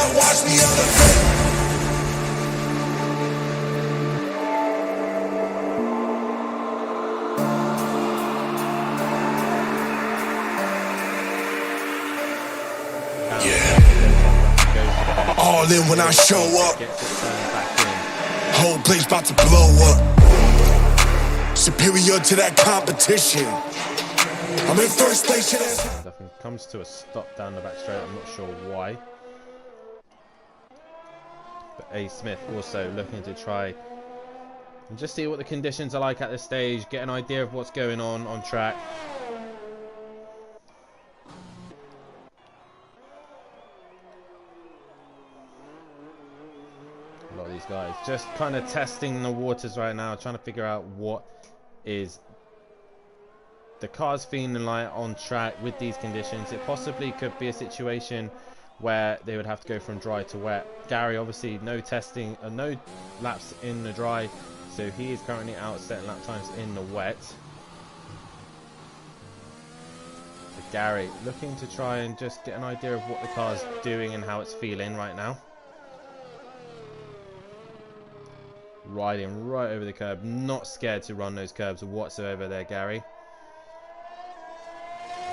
Now watch me elevate. Yeah. All in when I show up. Whole place about to blow up. Superior to that competition. I'm in first place. Nothing comes to a stop down the back straight. I'm not sure why. But A. Smith also looking to try and just see what the conditions are like at this stage. Get an idea of what's going on track. A lot of these guys just kind of testing the waters right now, trying to figure out what is the car's feeling like on track with these conditions. It possibly could be a situation where they would have to go from dry to wet. Gary, obviously no testing, no laps in the dry, so he is currently out setting lap times in the wet. But Gary looking to try and just get an idea of what the car's doing and how it's feeling right now. Riding right over the curb, not scared to run those curbs whatsoever there, Gary.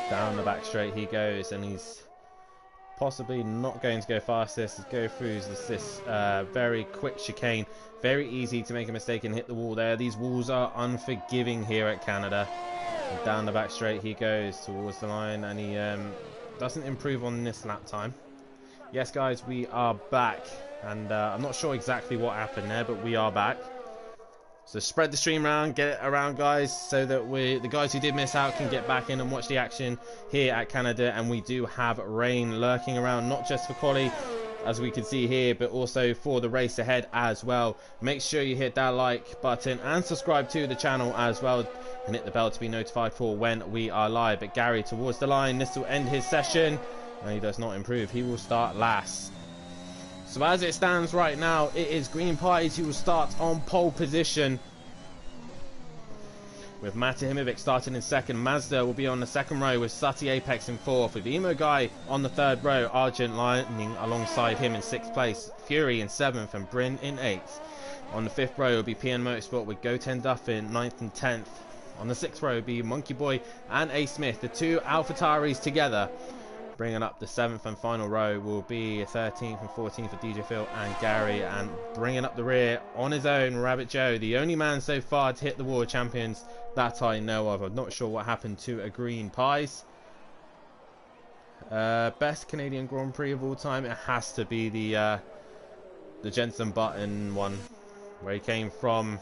Down the back straight he goes, and he's possibly not going to go fastest. Go through this very quick chicane. Very easy to make a mistake and hit the wall there. These walls are unforgiving here at Canada. And down the back straight he goes towards the line, and he doesn't improve on this lap time. Yes, guys, we are back, and I'm not sure exactly what happened there, but we are back. So spread the stream around, get it around, guys, so that the guys who did miss out can get back in and watch the action here at Canada. And we do have rain lurking around, not just for quali, as we can see here, but also for the race ahead as well. Make sure you hit that like button and subscribe to the channel as well, and hit the bell to be notified for when we are live. But Gary towards the line, this will end his session, and he does not improve. He will start last. So as it stands right now, it is Green Pies who will start on pole position, with Matahimovic starting in second. Mazda will be on the second row, with Sutty Apex in fourth, with Emo Guy on the third row, Argent Lightning alongside him in sixth place, Fury in seventh, and Bryn in eighth. On the fifth row will be PN Motorsport with Goten Duff in ninth and 10th. On the sixth row will be Monkey Boy and A. Smith, the two AlphaTauris together. Bringing up the 7th and final row will be 13th and 14th for DJ Phil and Gary, and bringing up the rear on his own, Rabbit Joe, the only man so far to hit the World Champions that I know of. I'm not sure what happened to a Green Pies. Best Canadian Grand Prix of all time, it has to be the Jensen Button one, where he came from.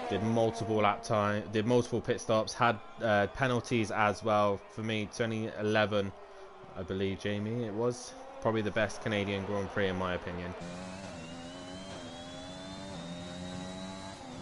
Did multiple lap time, did multiple pit stops, had penalties as well. For me, 2011, I believe, Jamie, it was probably the best Canadian Grand Prix in my opinion.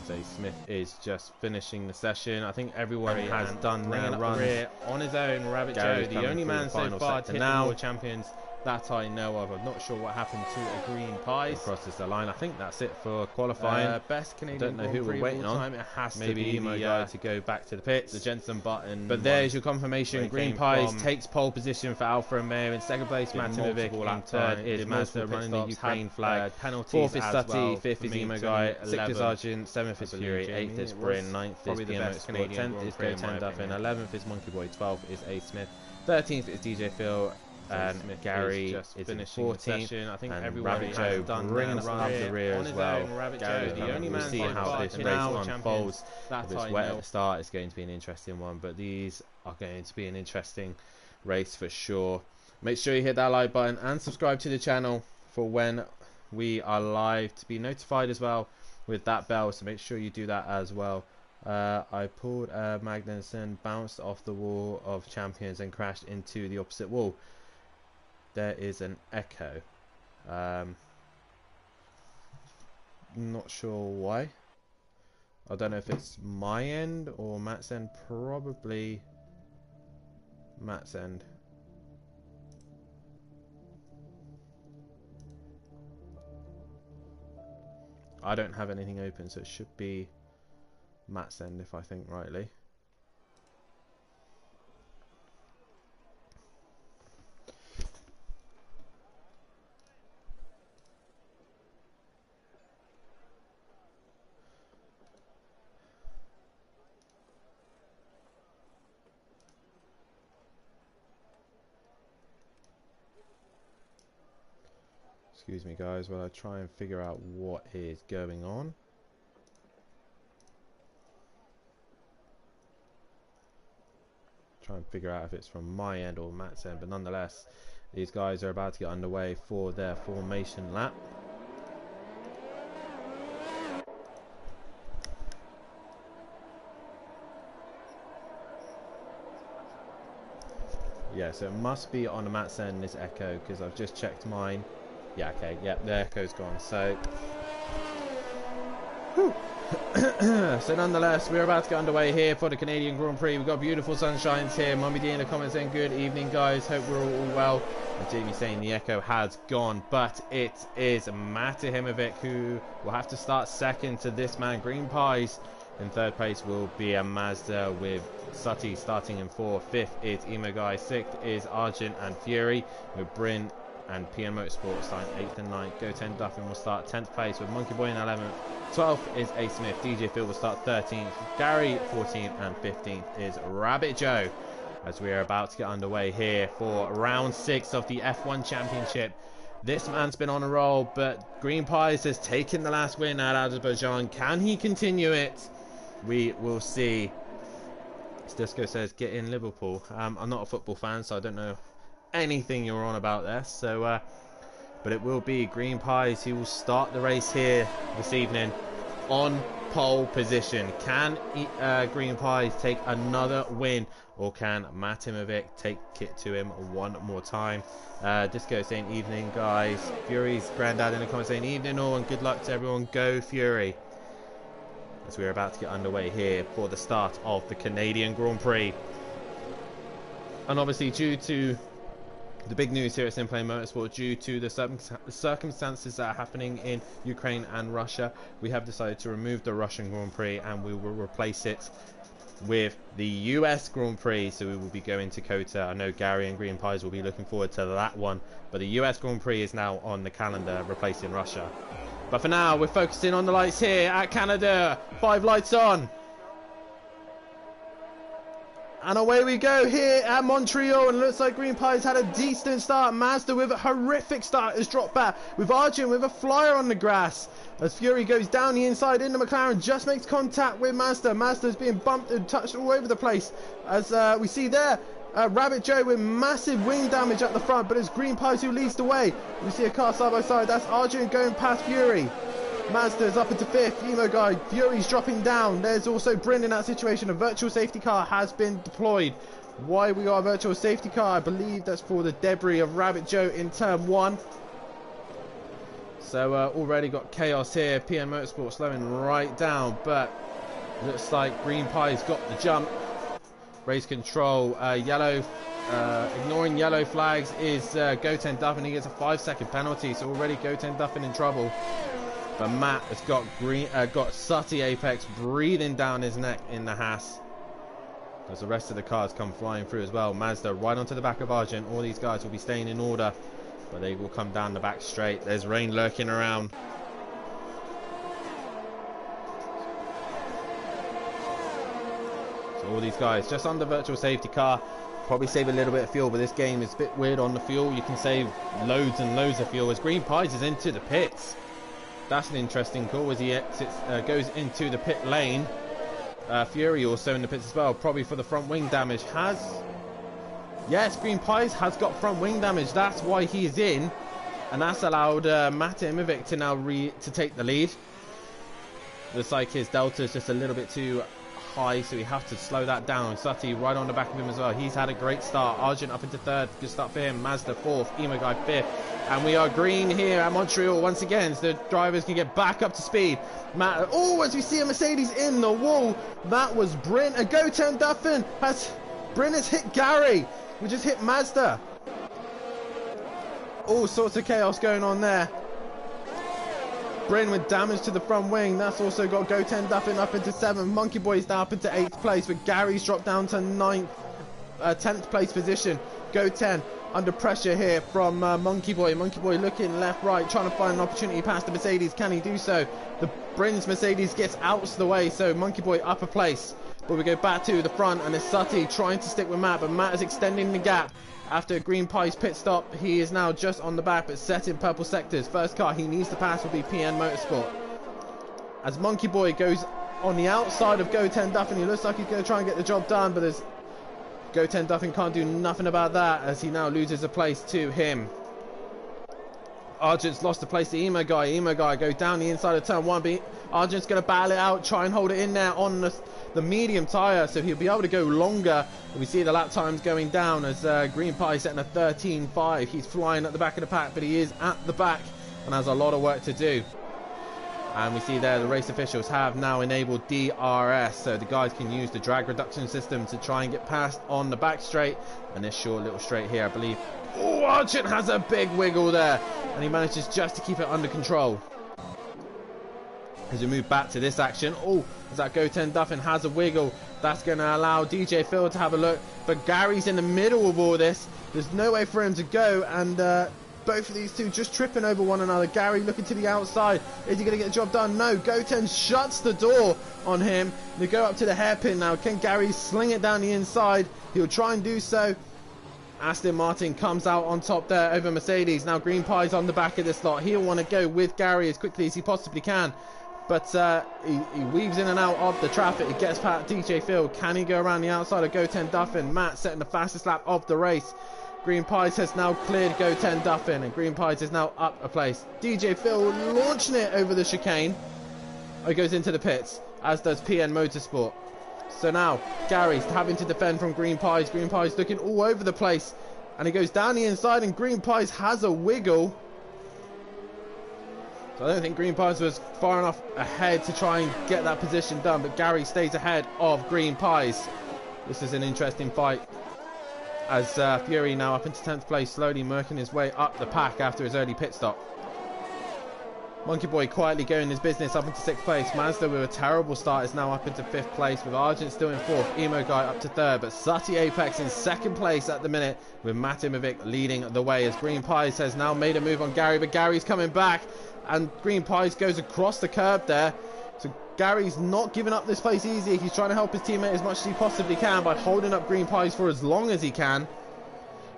So Smith is just finishing the session. I think everyone has done their run on his own. Rabbit Joe, the only man so far to hit the World Champions that I know of. I'm not sure what happened to a Green Pies. Crosses the line. I think that's it for qualifying. Best Canadian. Don't know who we're waiting on. It has maybe to be Emo Guy to go back to the pits. The Jensen Button. But there's your confirmation. Green Pies takes pole position for Alfa Romeo. In second place, Matimovic. In third is Mazda running the Ukraine flag. Fourth is Sutty. Fifth is Emo Guy. Sixth is Argent. Seventh is Fury. Eighth is Bryn. Ninth is PN Motorsport. 10th is Goten Duffin. 11th is Monkey Boy. 12th is A. Smith. 13th is DJ Phil. And Gary is in 14th. I think everyone has done bringing us up the rear as well. We'll see how this race unfolds. If it's wet at the start, it's going to be an interesting one. But these are going to be an interesting race for sure. Make sure you hit that like button and subscribe to the channel for when we are live, to be notified as well with that bell. So make sure you do that as well. I pulled Magnussen, bounced off the wall of champions and crashed into the opposite wall. There is an echo. Not sure why. I don't know if it's my end or Matt's end. Probably Matt's end. I don't have anything open, so it should be Matt's end if I think rightly. Excuse me, guys, while I try and figure out what is going on. Try and figure out if it's from my end or Matt's end, but nonetheless, these guys are about to get underway for their formation lap. Yeah, so it must be on Matt's end, this echo, because I've just checked mine. Yeah, okay, yeah, the echo's gone. So, so nonetheless, we're about to get underway here for the Canadian Grand Prix. We've got beautiful sunshines here. Mummy D in the comments saying good evening, guys. Hope we're all well. And Jamie saying the echo has gone, but it is Matahimovic who will have to start second to this man, Green Pies. In third place will be a Mazda with Sutty starting in 4th. 5th is Emoguy. 6th is Argent and Fury with Bryn and PM Motorsport starting 8th and 9th. Go 10 Duffin will start 10th place with Monkey Boy in 11th. 12th is A Smith. DJ Phil will start 13th. Gary 14th and 15th is Rabbit Joe. As we are about to get underway here for round 6 of the F1 Championship. This man's been on a roll, but Green Pies has taken the last win at Azerbaijan. Can he continue it? We will see. Disco says, get in Liverpool. I'm not a football fan, so I don't know anything you're on about there. So, but it will be Green Pies who will start the race here this evening on pole position. Can Green Pies take another win, or can Matimovic take it to him one more time? Disco saying evening, guys. Fury's granddad in the comments saying evening all, and good luck to everyone. Go Fury. As we're about to get underway here for the start of the Canadian Grand Prix. And obviously, due to the big news here at Simplay Motorsport, due to the circumstances that are happening in Ukraine and Russia, we have decided to remove the Russian Grand Prix and we will replace it with the US Grand Prix. So we will be going to COTA. I know Gary and Green Pies will be looking forward to that one, but the US Grand Prix is now on the calendar, replacing Russia. But for now, we're focusing on the lights here at Canada. 5 lights on. And away we go here at Montreal. And it looks like Green Pies had a decent start. Mazda with a horrific start has dropped back. With Arjun with a flyer on the grass. As Fury goes down the inside into McLaren, just makes contact with Mazda. Mazda's being bumped and touched all over the place. As we see there, Rabbit Joe with massive wing damage at the front, but it's Green Pies who leads the way. We see a car side by side. That's Arjun going past Fury. Mazda's up into 5th. Emo Guy. Fury's dropping down. There's also Bryn in that situation. A virtual safety car has been deployed. Why we got a virtual safety car? I believe that's for the debris of Rabbit Joe in turn 1. So already got chaos here. PM Motorsport slowing right down, but looks like Green Pies got the jump. Race control, yellow, ignoring yellow flags is Go10 Duffin. He gets a 5-second penalty, so already Go10 Duffin in trouble. But Matt has got got Sutty Apex breathing down his neck in the Haas. As the rest of the cars come flying through as well. Mazda right onto the back of Argent. All these guys will be staying in order, but they will come down the back straight. There's rain lurking around. All these guys just under virtual safety car, probably save a little bit of fuel, but this game is a bit weird on the fuel. You can save loads and loads of fuel as Green Pies is into the pits. That's an interesting call as he exits, goes into the pit lane. Fury also in the pits as well, probably for the front wing damage. Yes, Green Pies has got front wing damage. That's why he is in, and that's allowed Matimovic to now to take the lead. Looks like his delta is just a little bit too high, so we have to slow that down. Sutty right on the back of him as well. He's had a great start. Argent up into 3rd. Good start for him. Mazda 4th. Emo Guy 5th. And we are green here at Montreal once again, so the drivers can get back up to speed. As we see a Mercedes in the wall. That was Bryn. A Go10 Duffin Bryn has hit Gary. We just hit Mazda. All sorts of chaos going on there. Bryn with damage to the front wing. That's also got Go10 Duffin up into 7th. Monkey Boy's now up into 8th place, but Gary's dropped down to 10th place position. Go10 under pressure here from Monkey Boy. Monkey Boy looking left, right, trying to find an opportunity past the Mercedes. Can he do so? The Bryn's Mercedes gets out of the way, so Monkey Boy upper place. But we go back to the front, and it's Sutty trying to stick with Matt, but Matt is extending the gap. After Green Pie's pit stop, he is now just on the back, but set in purple sectors. First car he needs to pass will be PN Motorsport. As Monkey Boy goes on the outside of Goten Duffin, he looks like he's going to try and get the job done, but as Goten Duffin can't do nothing about that, as he now loses a place to him. Argent's lost the place to Emo Guy. Emo Guy go down the inside of turn 1, but Argent's going to battle it out, try and hold it in there on the medium tyre, so he'll be able to go longer. We see the lap times going down as Green Pie setting a 13.5. He's flying at the back of the pack, but he is at the back and has a lot of work to do. And we see there the race officials have now enabled DRS, so the guys can use the drag reduction system to try and get past on the back straight. And this short little straight here, I believe. Oh, Argent has a big wiggle there, and he manages just to keep it under control. As we move back to this action, oh, as that Goten Duffin has a wiggle, that's going to allow DJ Phil to have a look, but Gary's in the middle of all this. There's no way for him to go, and both of these two just tripping over one another. Gary looking to the outside. Is he going to get the job done? No. Goten shuts the door on him. They go up to the hairpin now. Can Gary sling it down the inside? He'll try and do so. Aston Martin comes out on top there over Mercedes. Now Green Pie's on the back of this lot. He'll want to go with Gary as quickly as he possibly can. But he weaves in and out of the traffic. He gets past DJ Phil. Can he go around the outside of Goten Duffin? Matt setting the fastest lap of the race. Green Pies has now cleared Goten Duffin, and Green Pies is now up a place. DJ Phil launching it over the chicane. He goes into the pits, as does PN Motorsport. So now Gary's having to defend from Green Pies. Green Pies looking all over the place, and he goes down the inside, and Green Pies has a wiggle. So I don't think Green Pies was far enough ahead to try and get that position done, but Gary stays ahead of Green Pies. This is an interesting fight, as Fury now up into 10th place, slowly working his way up the pack after his early pit stop. Monkey Boy quietly going his business up into 6th place. Mazda with a terrible start is now up into 5th place, with Argent still in 4th, Emo Guy up to 3rd, but Sutty Apex in 2nd place at the minute, with Matt Imovic leading the way, as Green Pies has now made a move on Gary, but Gary's coming back, and Green Pies goes across the curb there. So Gary's not giving up this place easy. He's trying to help his teammate as much as he possibly can by holding up Green Pies for as long as he can.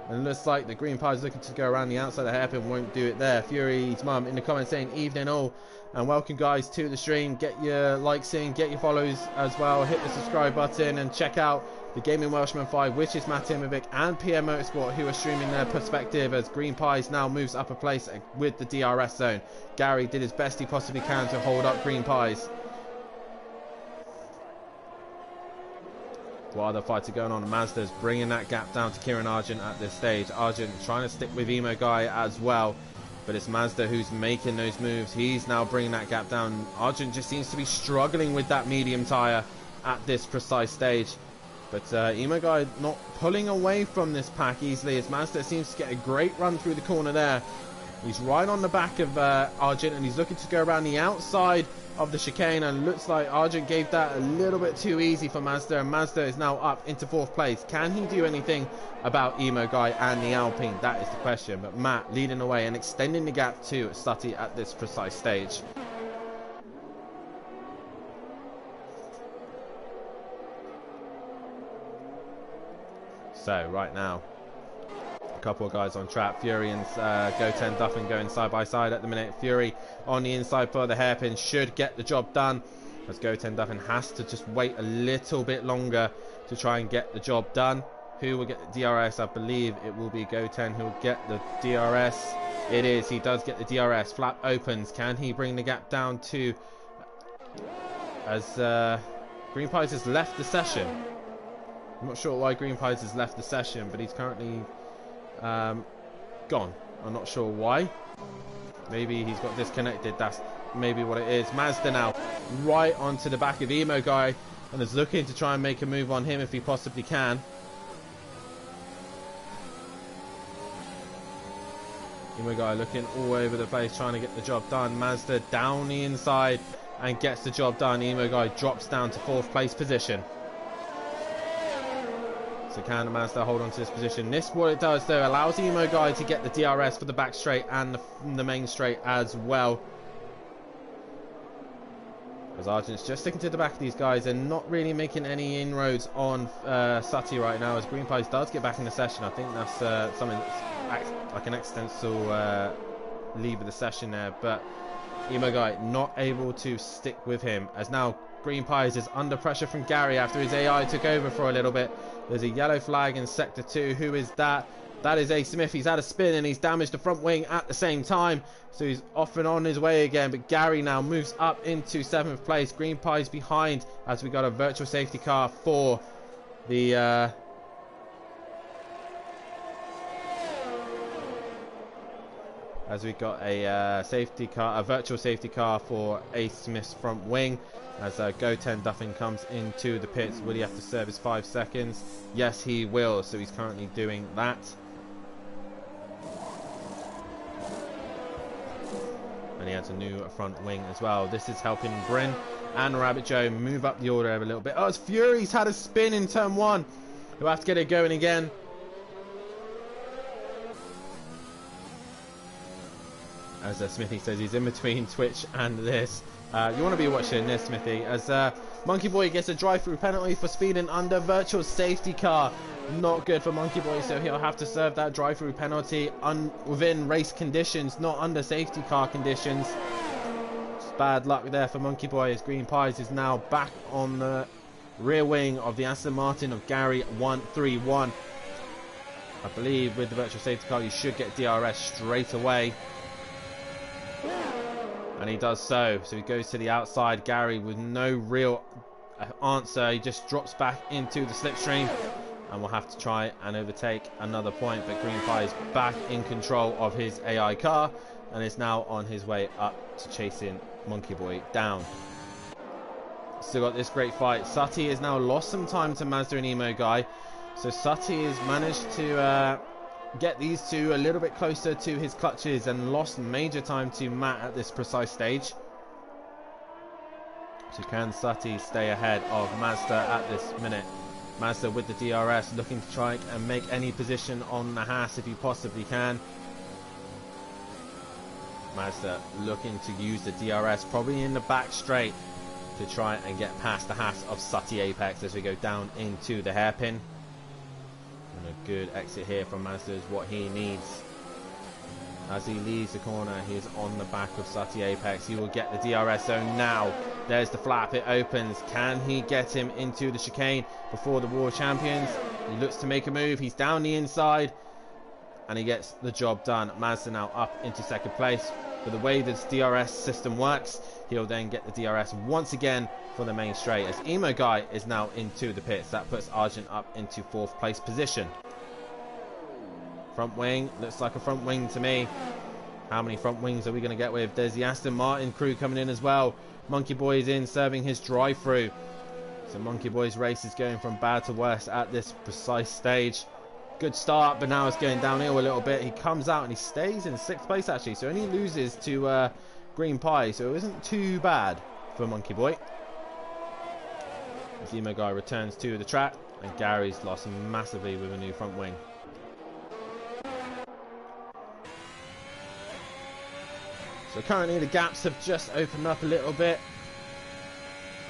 And it looks like the Green Pies looking to go around the outside of the hairpin won't do it there. Fury's mum in the comments saying evening all, and welcome guys to the stream. Get your likes in, get your follows as well, hit the subscribe button, and check out the Gaming Welshman 5, which is Matt Imovic and PM Motorsport, who are streaming their perspective as Green Pies now moves up a place with the DRS zone. Gary did his best he possibly can to hold up Green Pies. What other fights are going on? Mazda's bringing that gap down to Kieran Argent at this stage. Argent trying to stick with Emo Guy as well, but it's Mazda who's making those moves. He's now bringing that gap down. Argent just seems to be struggling with that medium tyre at this precise stage, but Emo Guy not pulling away from this pack easily, as Mazda seems to get a great run through the corner there. He's right on the back of Argent, and he's looking to go around the outside of the chicane, and looks like Argent gave that a little bit too easy for Mazda, and Mazda is now up into 4th place. Can he do anything about Emo Guy and the Alpine? That is the question, but Matt leading the way and extending the gap to Sutty at this precise stage. So right now, a couple of guys on track. Fury and Goten Duffin going side by side at the minute. Fury on the inside for the hairpin should get the job done, as Goten Duffin has to just wait a little bit longer to try and get the job done. Who will get the DRS? I believe it will be Goten who will get the DRS. It is. He does get the DRS. Flap opens. Can he bring the gap down to, as Green Pies has left the session? I'm not sure why Green Pies has left the session, but he's currently gone. I'm not sure why. Maybe he's got disconnected. That's maybe what it is. Mazda now right onto the back of Emo Guy, and is looking to try and make a move on him if he possibly can. Emo Guy looking all over the place, trying to get the job done. Mazda down the inside and gets the job done. Emo Guy drops down to 4th place position. So can the Mazda hold on to this position? This, what it does though, allows Emo Guy to get the DRS for the back straight and the main straight as well. As Argent's just sticking to the back of these guys and not really making any inroads on Sutty right now, as Green Pies does get back in the session. I think that's something that's like an accidental leave of the session there, but Emo Guy not able to stick with him, as now Green Pies is under pressure from Gary after his AI took over for a little bit. There's a yellow flag in Sector 2. Who is that? That is A Smith. He's had a spin and he's damaged the front wing at the same time, so he's off and on his way again. But Gary now moves up into 7th place. Green Pies behind, as we got a virtual safety car for the as we got a safety car, a virtual safety car for A Smith's front wing. As Goten Duffin comes into the pits, will he have to serve his 5 seconds? Yes, he will. So he's currently doing that. And he has a new front wing as well. This is helping Bryn and Rabbit Joe move up the order a little bit. Oh, it's Fury's had a spin in turn 1. He'll have to get it going again. As Smithy says, he's in between Twitch and this. You want to be watching this, Smithy, as Monkey Boy gets a drive-through penalty for speeding under virtual safety car. Not good for Monkey Boy, so he'll have to serve that drive-through penalty within race conditions, not under safety car conditions. It's bad luck there for Monkey Boy, as Green Pies is now back on the rear wing of the Aston Martin of Gary 131. I believe with the virtual safety car you should get DRS straight away. And he does so he goes to the outside. Gary with no real answer, he just drops back into the slipstream and will have to try and overtake another point. But Green Pie is back in control of his AI car and is now on his way up to chasing Monkey Boy down. Still got this great fight. Sutty has now lost some time to Mazda and Emo Guy, so Sutty has managed to get these two a little bit closer to his clutches and lost major time to Matt at this precise stage. So can Sutty stay ahead of Mazda at this minute? Mazda with the DRS looking to try and make any position on the Haas if he possibly can. Mazda looking to use the DRS probably in the back straight to try and get past the Haas of Sutty Apex as we go down into the hairpin. And a good exit here from Mazda is what he needs. As he leaves the corner, he is on the back of Sutty Apex. He will get the DRS zone now. There's the flap, it opens. Can he get him into the chicane before the World Champions? He looks to make a move. He's down the inside and he gets the job done. Mazda now up into 2nd place. But the way this DRS system works, he'll then get the DRS once again for the main straight, as Emo Guy is now into the pits. That puts Argent up into 4th place position. Front wing, looks like a front wing to me. How many front wings are we going to get with? There's the Aston Martin crew coming in as well. Monkey Boy is in, serving his drive-through. So Monkey Boy's race is going from bad to worse at this precise stage. Good start, but now it's going downhill a little bit. He comes out and he stays in 6th place actually, so only loses to Green Pie, so it isn't too bad for Monkey Boy. As Emo Guy returns to the track, and Gary's lost massively with a new front wing. So currently the gaps have just opened up a little bit.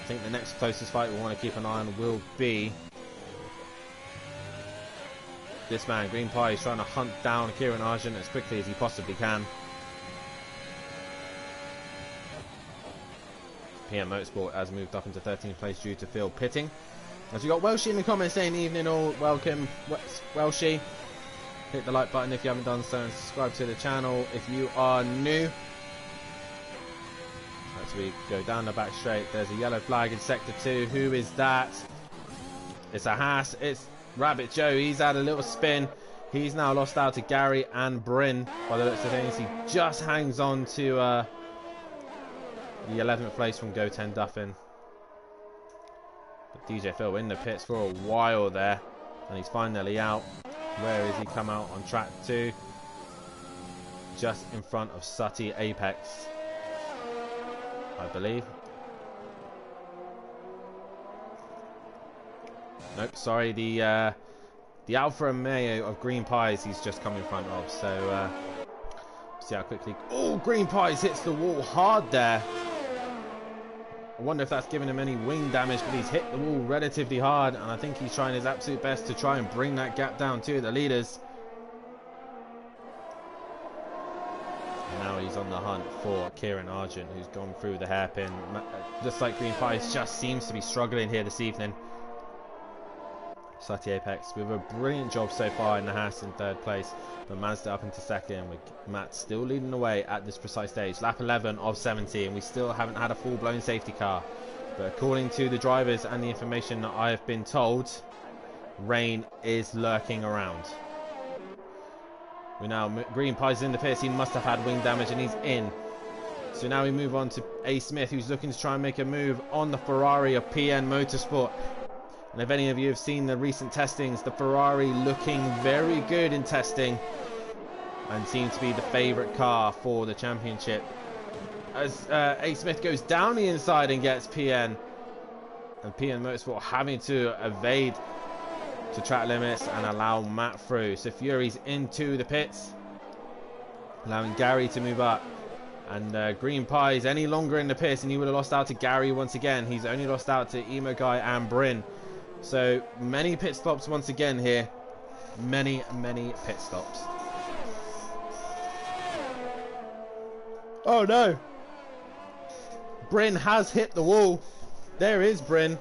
I think the next closest fight we'll want to keep an eye on will be this man. Green Pie is trying to hunt down Kieran Argent as quickly as he possibly can. PM Motorsport has moved up into 13th place due to field pitting. As we got Welshie in the comments saying evening all, welcome Welshie. Hit the like button if you haven't done so and subscribe to the channel if you are new. As we go down the back straight, there's a yellow flag in Sector 2. Who is that? It's a Haas. It's Rabbit Joe. He's had a little spin. He's now lost out to Gary and Bryn. By the looks of things, he just hangs on to the 11th place from Goten Duffin. But DJ Phil in the pits for a while there, and he's finally out. Where is he? Come out on track 2, just in front of Sutty Apex, I believe. Nope, sorry, the Alfa Romeo of Green Pies he's just come in front of. So see how quickly. Oh, Green Pies hits the wall hard there. I wonder if that's giving him any wing damage, but he's hit the wall relatively hard, and I think he's trying his absolute best to try and bring that gap down to the leaders. And now he's on the hunt for Kieran Argent, who's gone through the hairpin. Just like Green Pies just seems to be struggling here this evening. Sati Apex with a brilliant job so far in the Haas in third place, but Mazda up into second, with Matt still leading the way at this precise stage. Lap 11 of 70, and we still haven't had a full-blown safety car. But according to the drivers and the information that I have been told, rain is lurking around. We now Green Pies in the pits. He must have had wing damage, and he's in. So now we move on to A. Smith, who's looking to try and make a move on the Ferrari of PN Motorsport. And if any of you have seen the recent testings, the Ferrari looking very good in testing and seems to be the favourite car for the championship. As A. Smith goes down the inside and gets PN, and PN Motorsport having to evade to track limits and allow Matt through. So Fury's into the pits, allowing Gary to move up. And Green Pies any longer in the pits, and he would have lost out to Gary once again. He's only lost out to Emo Guy and Bryn. So many pit stops once again here. Many pit stops. Oh no! Bryn has hit the wall. There is Bryn.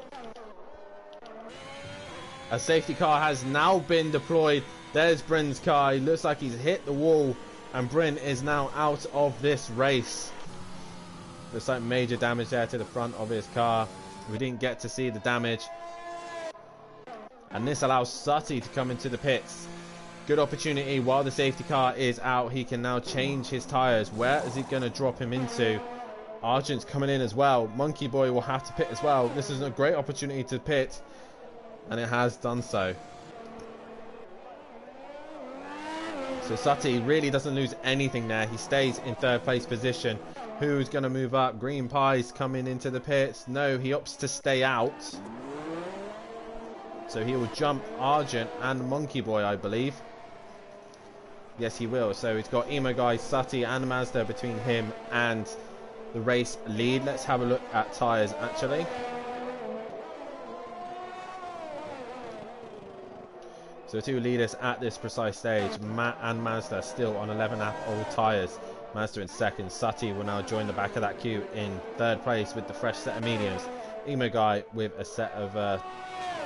A safety car has now been deployed. There's Bryn's car. He looks like he's hit the wall, and Bryn is now out of this race. Looks like major damage there to the front of his car. We didn't get to see the damage. And this allows Sutty to come into the pits. Good opportunity while the safety car is out. He can now change his tyres. Where is he going to drop him into? Argent's coming in as well. Monkey Boy will have to pit as well. This is a great opportunity to pit, and it has done so. So Sutty really doesn't lose anything there. He stays in third place position. Who's going to move up? Green Pies coming into the pits. No, he opts to stay out. So he will jump Argent and Monkey Boy, I believe. Yes, he will. So he's got Emo Guy, Sutty and Mazda between him and the race lead. Let's have a look at tyres, actually. So two leaders at this precise stage. Matt and Mazda still on 11-lap old tyres. Mazda in second. Sutty will now join the back of that queue in third place with the fresh set of mediums. Emo Guy with a set of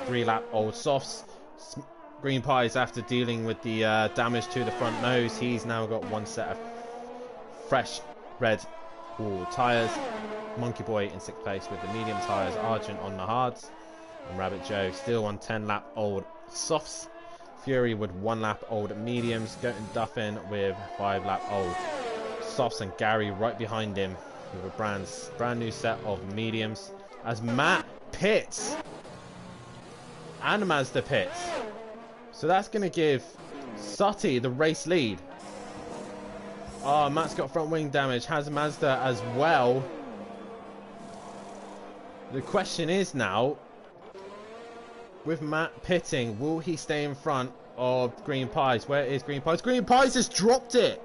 3-lap old softs. Green Pies, after dealing with the damage to the front nose, he's now got one set of fresh red tyres. Monkey Boy in sixth place with the medium tyres. Argent on the hards, and Rabbit Joe still on 10-lap old softs. Fury with 1-lap old mediums. Goten Duffin with 5-lap old softs, and Gary right behind him with a brand new set of mediums. As Matt pits and Mazda pits. So that's going to give Sutty the race lead. Oh, Matt's got front wing damage. Has Mazda as well. The question is now, with Matt pitting, will he stay in front of Green Pies? Where is Green Pies? Green Pies has dropped it.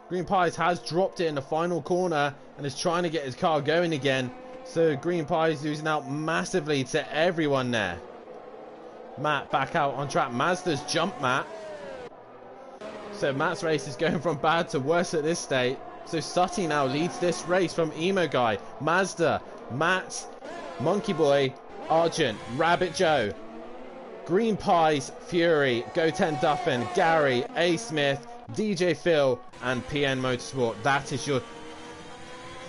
Green Pies has dropped it in the final corner and is trying to get his car going again. So Green Pies losing out massively to everyone there. Matt back out on track. Mazda's jumped Matt. So Matt's race is going from bad to worse at this state. So Sutty now leads this race from Emo Guy, Mazda, Matt, Monkey Boy, Argent, Rabbit Joe, Green Pies, Fury, Goten Duffin, Gary, A. Smith, DJ Phil, and PN Motorsport. That is your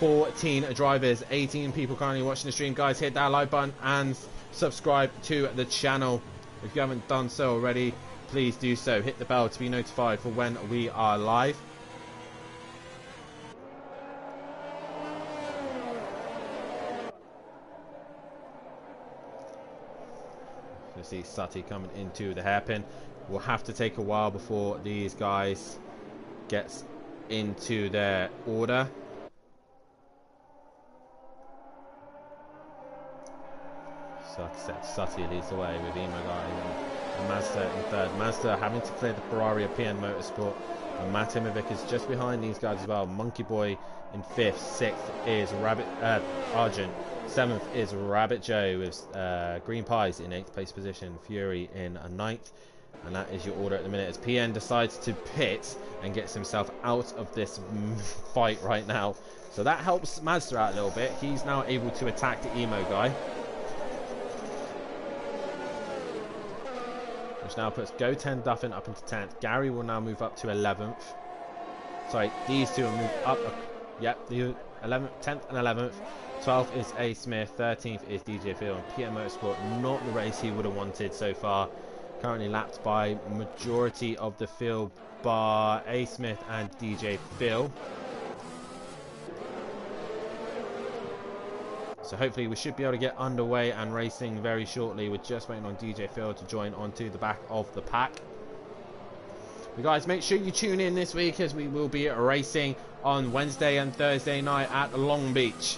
14 drivers, 18 people currently watching the stream. Guys, hit that like button and subscribe to the channel if you haven't done so already. Please do so. Hit the bell to be notified for when we are live. You see Sutty coming into the hairpin. Will have to take a while before these guys gets into their order. So like I said, Sutty leads the way with Emo Guy and Mazda in third. Mazda having to clear the Ferrari of PN Motorsport, and Matimovic is just behind these guys as well. Monkey Boy in fifth. Sixth is Argent. Seventh is Rabbit Joe with Green Pies in 8th place position. Fury in a 9th. And that is your order at the minute as PN decides to pit and gets himself out of this fight right now. So that helps Mazda out a little bit. He's now able to attack the emo guy, which now puts Go 10 Duffin up into 10th. Gary will now move up to 11th. Sorry, these two will move up. Yep, the 11th, 10th and 11th. 12th is A Smith. 13th is DJ Phil. And PM Motorsport, not the race he would have wanted so far. Currently lapped by majority of the field bar A Smith and DJ Phil. So hopefully we should be able to get underway and racing very shortly. We're just waiting on DJ Phil to join onto the back of the pack. You guys, make sure you tune in this week as we will be racing on Wednesday and Thursday night at Long Beach.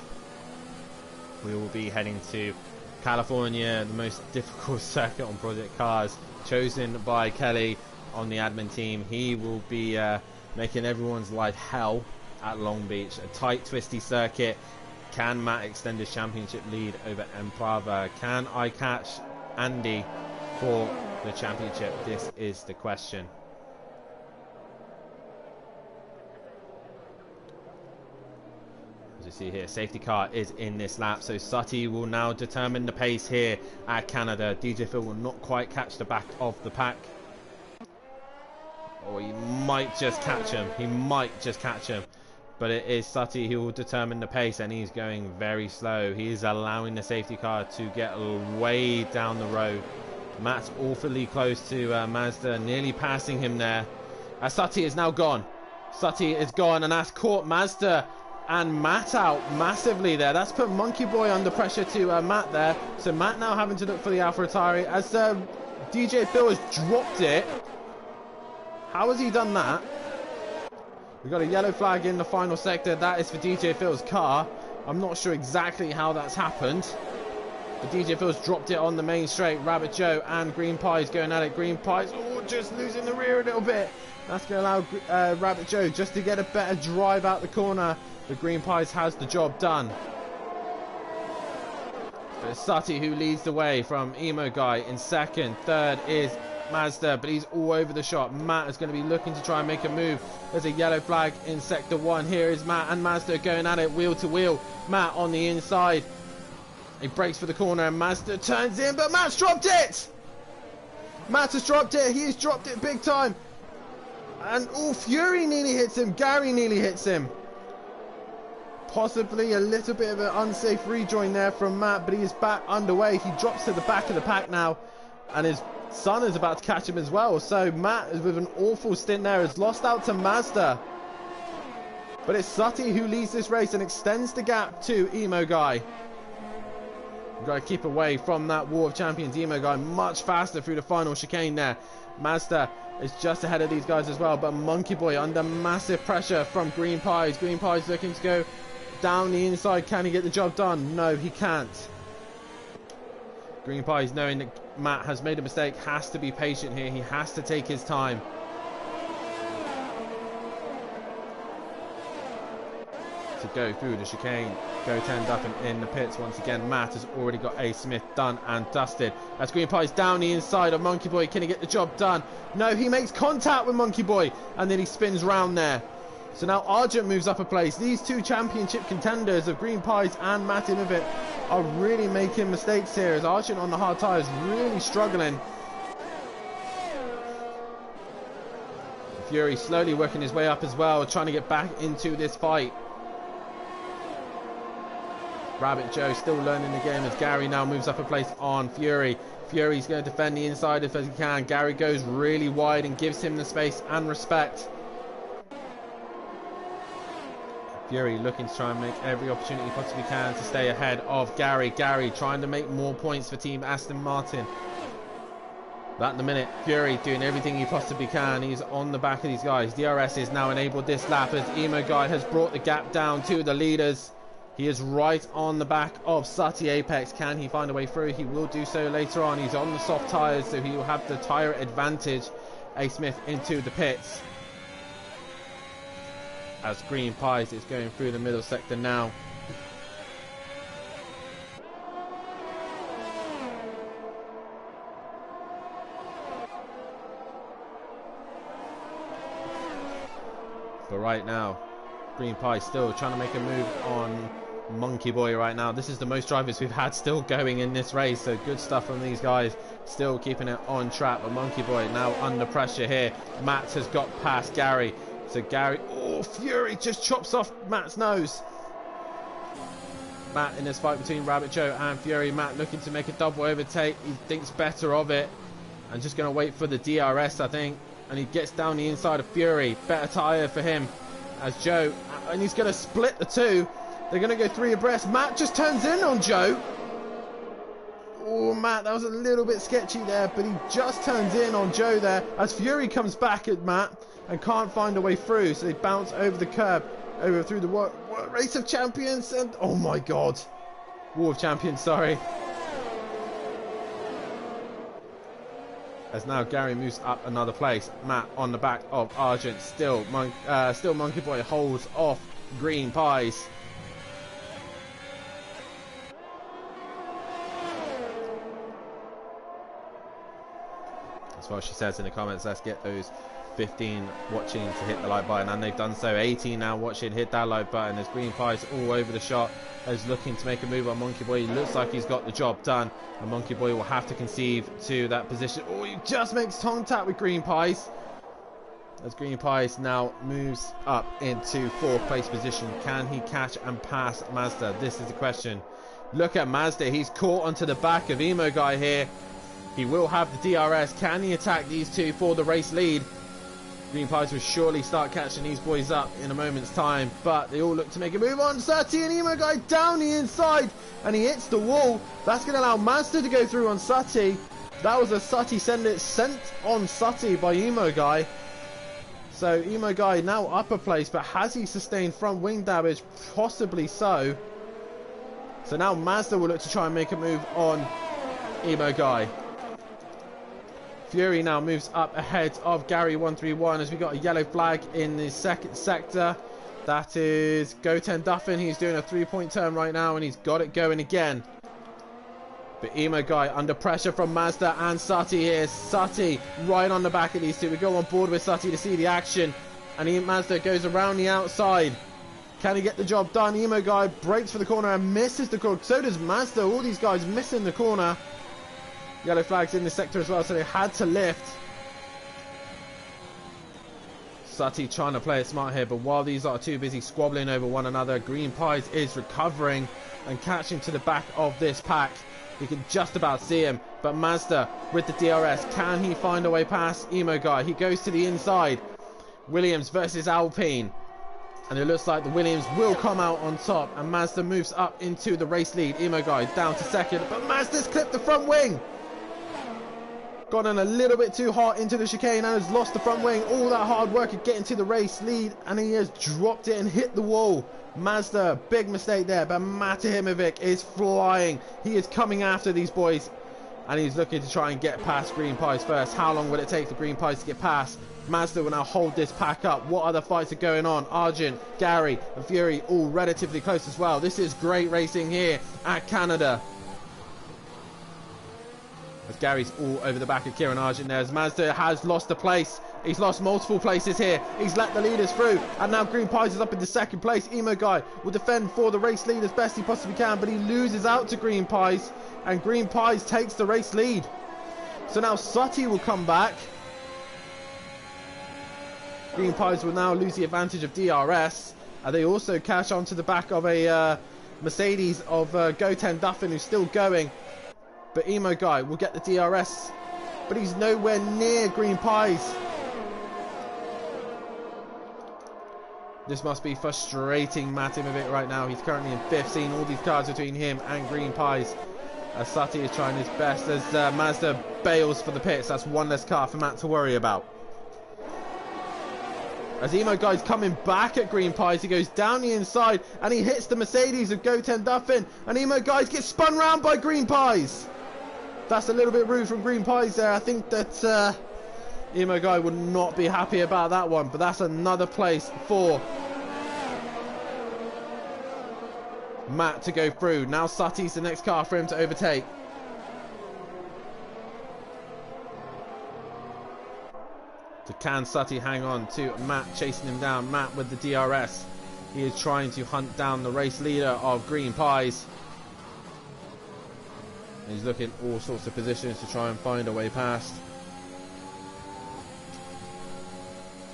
We will be heading to California, the most difficult circuit on Project Cars, chosen by Kelly on the admin team. He will be making everyone's life hell at Long Beach. A tight, twisty circuit. Can Matt extend his championship lead over Emprava? Can I catch Andy for the championship? This is the question. As you see here, safety car is in this lap, so Sutty will now determine the pace here at Canada. DJ Phil will not quite catch the back of the pack. Or he might just catch him. He might just catch him. But it is Sutty who will determine the pace, and he's going very slow. He is allowing the safety car to get way down the road. Matt's awfully close to Mazda, nearly passing him there. Sutty is now gone. Sutty is gone, and that's caught Mazda and Matt out massively there. That's put Monkey Boy under pressure to Matt there. So Matt now having to look for the AlphaTauri as DJ Phil has dropped it. How has he done that? We've got a yellow flag in the final sector. That is for DJ Phil's car. I'm not sure exactly how that's happened, but DJ Phil's dropped it on the main straight. Rabbit Joe and Green Pies going at it. Green Pies, oh, just losing the rear a little bit. That's going to allow Rabbit Joe just to get a better drive out the corner. The Green Pies has the job done. It's Sutty who leads the way from Emo Guy in second. Third is Mazda, but he's all over the shop. Matt is going to be looking to try and make a move. There's a yellow flag in sector 1. Here is Matt and Mazda going at it wheel to wheel. Matt on the inside. He breaks for the corner and Mazda turns in, but Matt's dropped it! Matt has dropped it. He has dropped it big time. And oh, Fury nearly hits him. Gary nearly hits him. Possibly a little bit of an unsafe rejoin there from Matt, but he is back underway. He drops to the back of the pack now, and his son is about to catch him as well. So Matt is with an awful stint there, has lost out to Mazda. But it's Sutty who leads this race and extends the gap to Emo Guy. We've got to keep away from that War of Champions. Emo Guy much faster through the final chicane there. Mazda is just ahead of these guys as well, but Monkey Boy under massive pressure from Green Pies. Green Pies looking to go down the inside. Can he get the job done? No, he can't. Green Pies, knowing that Matt has made a mistake, has to be patient here. He has to take his time. To go through the chicane. Go 10 Duffin in the pits once again. Matt has already got A Smith done and dusted. As Green Pies down the inside of Monkey Boy. Can he get the job done? No, he makes contact with Monkey Boy and then he spins round there. So now Argent moves up a place. These two championship contenders of Green Pies and Matt Imovic are really making mistakes here, as Argent on the hard tyres really struggling. Fury slowly working his way up as well, trying to get back into this fight. Rabbit Joe still learning the game as Gary now moves up a place on Fury. Fury's going to defend the inside as he can. Gary goes really wide and gives him the space and respect. Fury looking to try and make every opportunity he possibly can to stay ahead of Gary. Gary trying to make more points for Team Aston Martin. That in the minute, Fury doing everything he possibly can. He's on the back of these guys. DRS is now enabled this lap as Emo Guy has brought the gap down to the leaders. He is right on the back of Sutty Apex. Can he find a way through? He will do so later on. He's on the soft tyres, so he will have the tyre advantage. A. Smith into the pits. As Green Pies is going through the middle sector now. But right now, Green Pie still trying to make a move on Monkey Boy right now. This is the most drivers we've had still going in this race, so good stuff from these guys, still keeping it on track. But Monkey Boy now under pressure here. Matt has got past Gary, so Gary, oh, Fury just chops off Matt's nose. Matt in this fight between Rabbit Joe and Fury. Matt looking to make a double overtake. He thinks better of it and just going to wait for the DRS, I think. And he gets down the inside of Fury. Better tyre for him as Joe, and he's going to split the two. They're going to go 3 abreast. Matt just turns in on Joe. Oh, Matt, that was a little bit sketchy there, but he just turns in on Joe there as Fury comes back at Matt and can't find a way through. So they bounce over the curb, over through the Race of Champions, and oh my God, War of Champions, sorry. As now Gary moves up another place. Matt on the back of Argent. Still Monkey Boy holds off Green Pies. That's what she says in the comments. Let's get those 15 watching to hit the like button, and they've done so. 18 now watching, hit that like button. There's Green Pies all over the shot, as looking to make a move on Monkey Boy. He looks like he's got the job done, and Monkey Boy will have to concede to that position. Oh, he just makes contact with Green Pies, as Green Pies now moves up into 4th place position. Can he catch and pass Mazda? This is the question. Look at Mazda, he's caught onto the back of Emo Guy here. He will have the DRS. Can he attack these two for the race lead? Green Pies will surely start catching these boys up in a moment's time, but they all look to make a move on. Sutty and Emo Guy down the inside, and he hits the wall. That's going to allow Mazda to go through on Sutty. That was a Sutty sent on Sutty by Emo Guy. So Emo Guy now upper place, but has he sustained front wing damage? Possibly so. So now Mazda will look to try and make a move on Emo Guy. Fury now moves up ahead of Gary 131 as we got a yellow flag in the second sector. That is Goten Duffin. He's doing a 3-point turn right now, and he's got it going again. But Emo Guy under pressure from Mazda and Sutty here. Sutty right on the back of these two. We go on board with Sutty to see the action, and Mazda goes around the outside. Can he get the job done? Emo Guy breaks for the corner and misses the corner. So does Mazda. All these guys missing the corner. Yellow flags in this sector as well, so they had to lift. Sutty trying to play it smart here, but while these are too busy squabbling over one another, Green Pies is recovering and catching to the back of this pack. You can just about see him, but Mazda with the DRS, can he find a way past Emo Guy? He goes to the inside. Williams versus Alpine, and it looks like the Williams will come out on top, and Mazda moves up into the race lead. Emo Guy down to second, but Mazda's clipped the front wing. Gotten a little bit too hard into the chicane and has lost the front wing. All that hard work of getting to the race lead, and he has dropped it and hit the wall. Mazda, big mistake there, but Matahimovic is flying. He is coming after these boys, and he's looking to try and get past Green Pies first. How long will it take for Green Pies to get past? Mazda will now hold this pack up. What other fights are going on? Argent, Gary and Fury all relatively close as well. This is great racing here at Canada. As Gary's all over the back of Kieran Argent there, as Mazda has lost the place. He's lost multiple places here. He's let the leaders through, and now Green Pies is up into second place. Emo Guy will defend for the race lead as best he possibly can, but he loses out to Green Pies, and Green Pies takes the race lead. So now Sutty will come back. Green Pies will now lose the advantage of DRS, and they also catch onto the back of a Mercedes of Goten Duffin, who's still going. But Emo Guy will get the DRS, but he's nowhere near Green Pies. This must be frustrating Matimovic right now. He's currently in 5th, seeing all these cars between him and Green Pies. As Sutty is trying his best, as Mazda bails for the pits. That's one less car for Matt to worry about. As Emo Guy's coming back at Green Pies, he goes down the inside and he hits the Mercedes of Goten Duffin. And Emo Guys gets spun round by Green Pies. That's a little bit rude from Green Pies there. I think that Emo Guy would not be happy about that one. But that's another place for Matt to go through. Now Sutty's the next car for him to overtake. So can Sutty hang on to Matt chasing him down? Matt with the DRS. He is trying to hunt down the race leader of Green Pies. He's looking all sorts of positions to try and find a way past.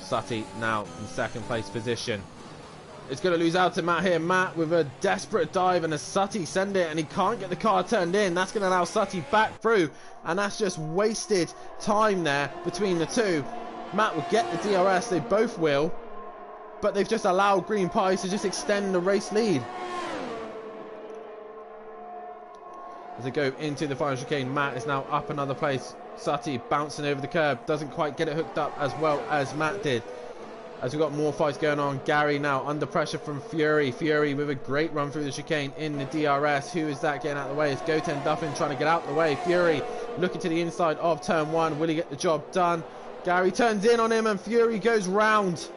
Sutty now in second place position. It's going to lose out to Matt here. Matt with a desperate dive and a Sutty send it, and he can't get the car turned in. That's going to allow Sutty back through, and that's just wasted time there between the two. Matt will get the DRS, they both will, but they've just allowed Green Pies to just extend the race lead. As they go into the final chicane, Matt is now up another place. Sutty bouncing over the curb, doesn't quite get it hooked up as well as Matt did. As we've got more fights going on, Gary now under pressure from Fury. Fury with a great run through the chicane in the DRS. Who is that getting out of the way? It's Goten Duffin trying to get out of the way. Fury looking to the inside of turn one. Will he get the job done? Gary turns in on him and Fury goes round.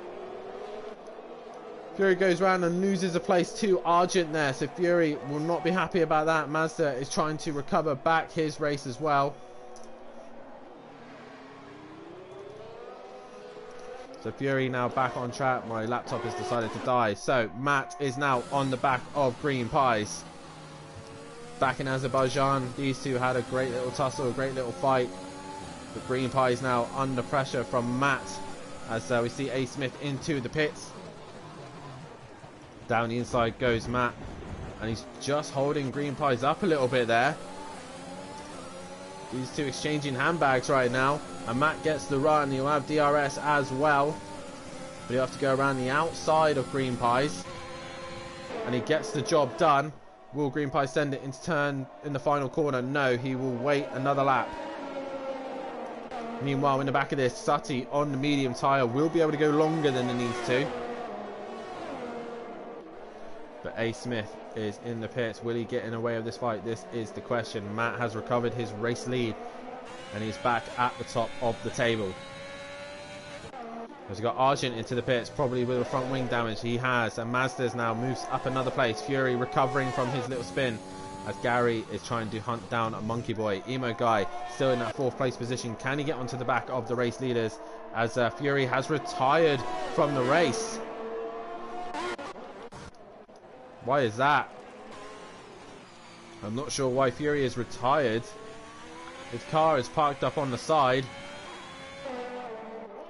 Fury goes round and loses a place to Argent there. So Fury will not be happy about that. Mazda is trying to recover back his race as well. So Fury now back on track. My laptop has decided to die. So Matt is now on the back of Green Pies. Back in Azerbaijan, these two had a great little tussle, a great little fight. But Green Pies now under pressure from Matt. As we see A. Smith into the pits. Down the inside goes Matt. And he's just holding Green Pies up a little bit there. These two exchanging handbags right now. And Matt gets the run. He'll have DRS as well. But he'll have to go around the outside of Green Pies. And he gets the job done. Will Green Pies send it into turn in the final corner? No, he will wait another lap. Meanwhile, in the back of this, Sutty on the medium tyre will be able to go longer than it needs to. But A. Smith is in the pits. Will he get in the way of this fight? This is the question. Matt has recovered his race lead and he's back at the top of the table. As we got Argent into the pits, probably with a front wing damage. He has, and Mazda's now moves up another place. Fury recovering from his little spin as Gary is trying to hunt down a Monkey Boy. Emo Guy still in that fourth place position. Can he get onto the back of the race leaders as Fury has retired from the race? Why is that? I'm not sure why Fury is retired. His car is parked up on the side.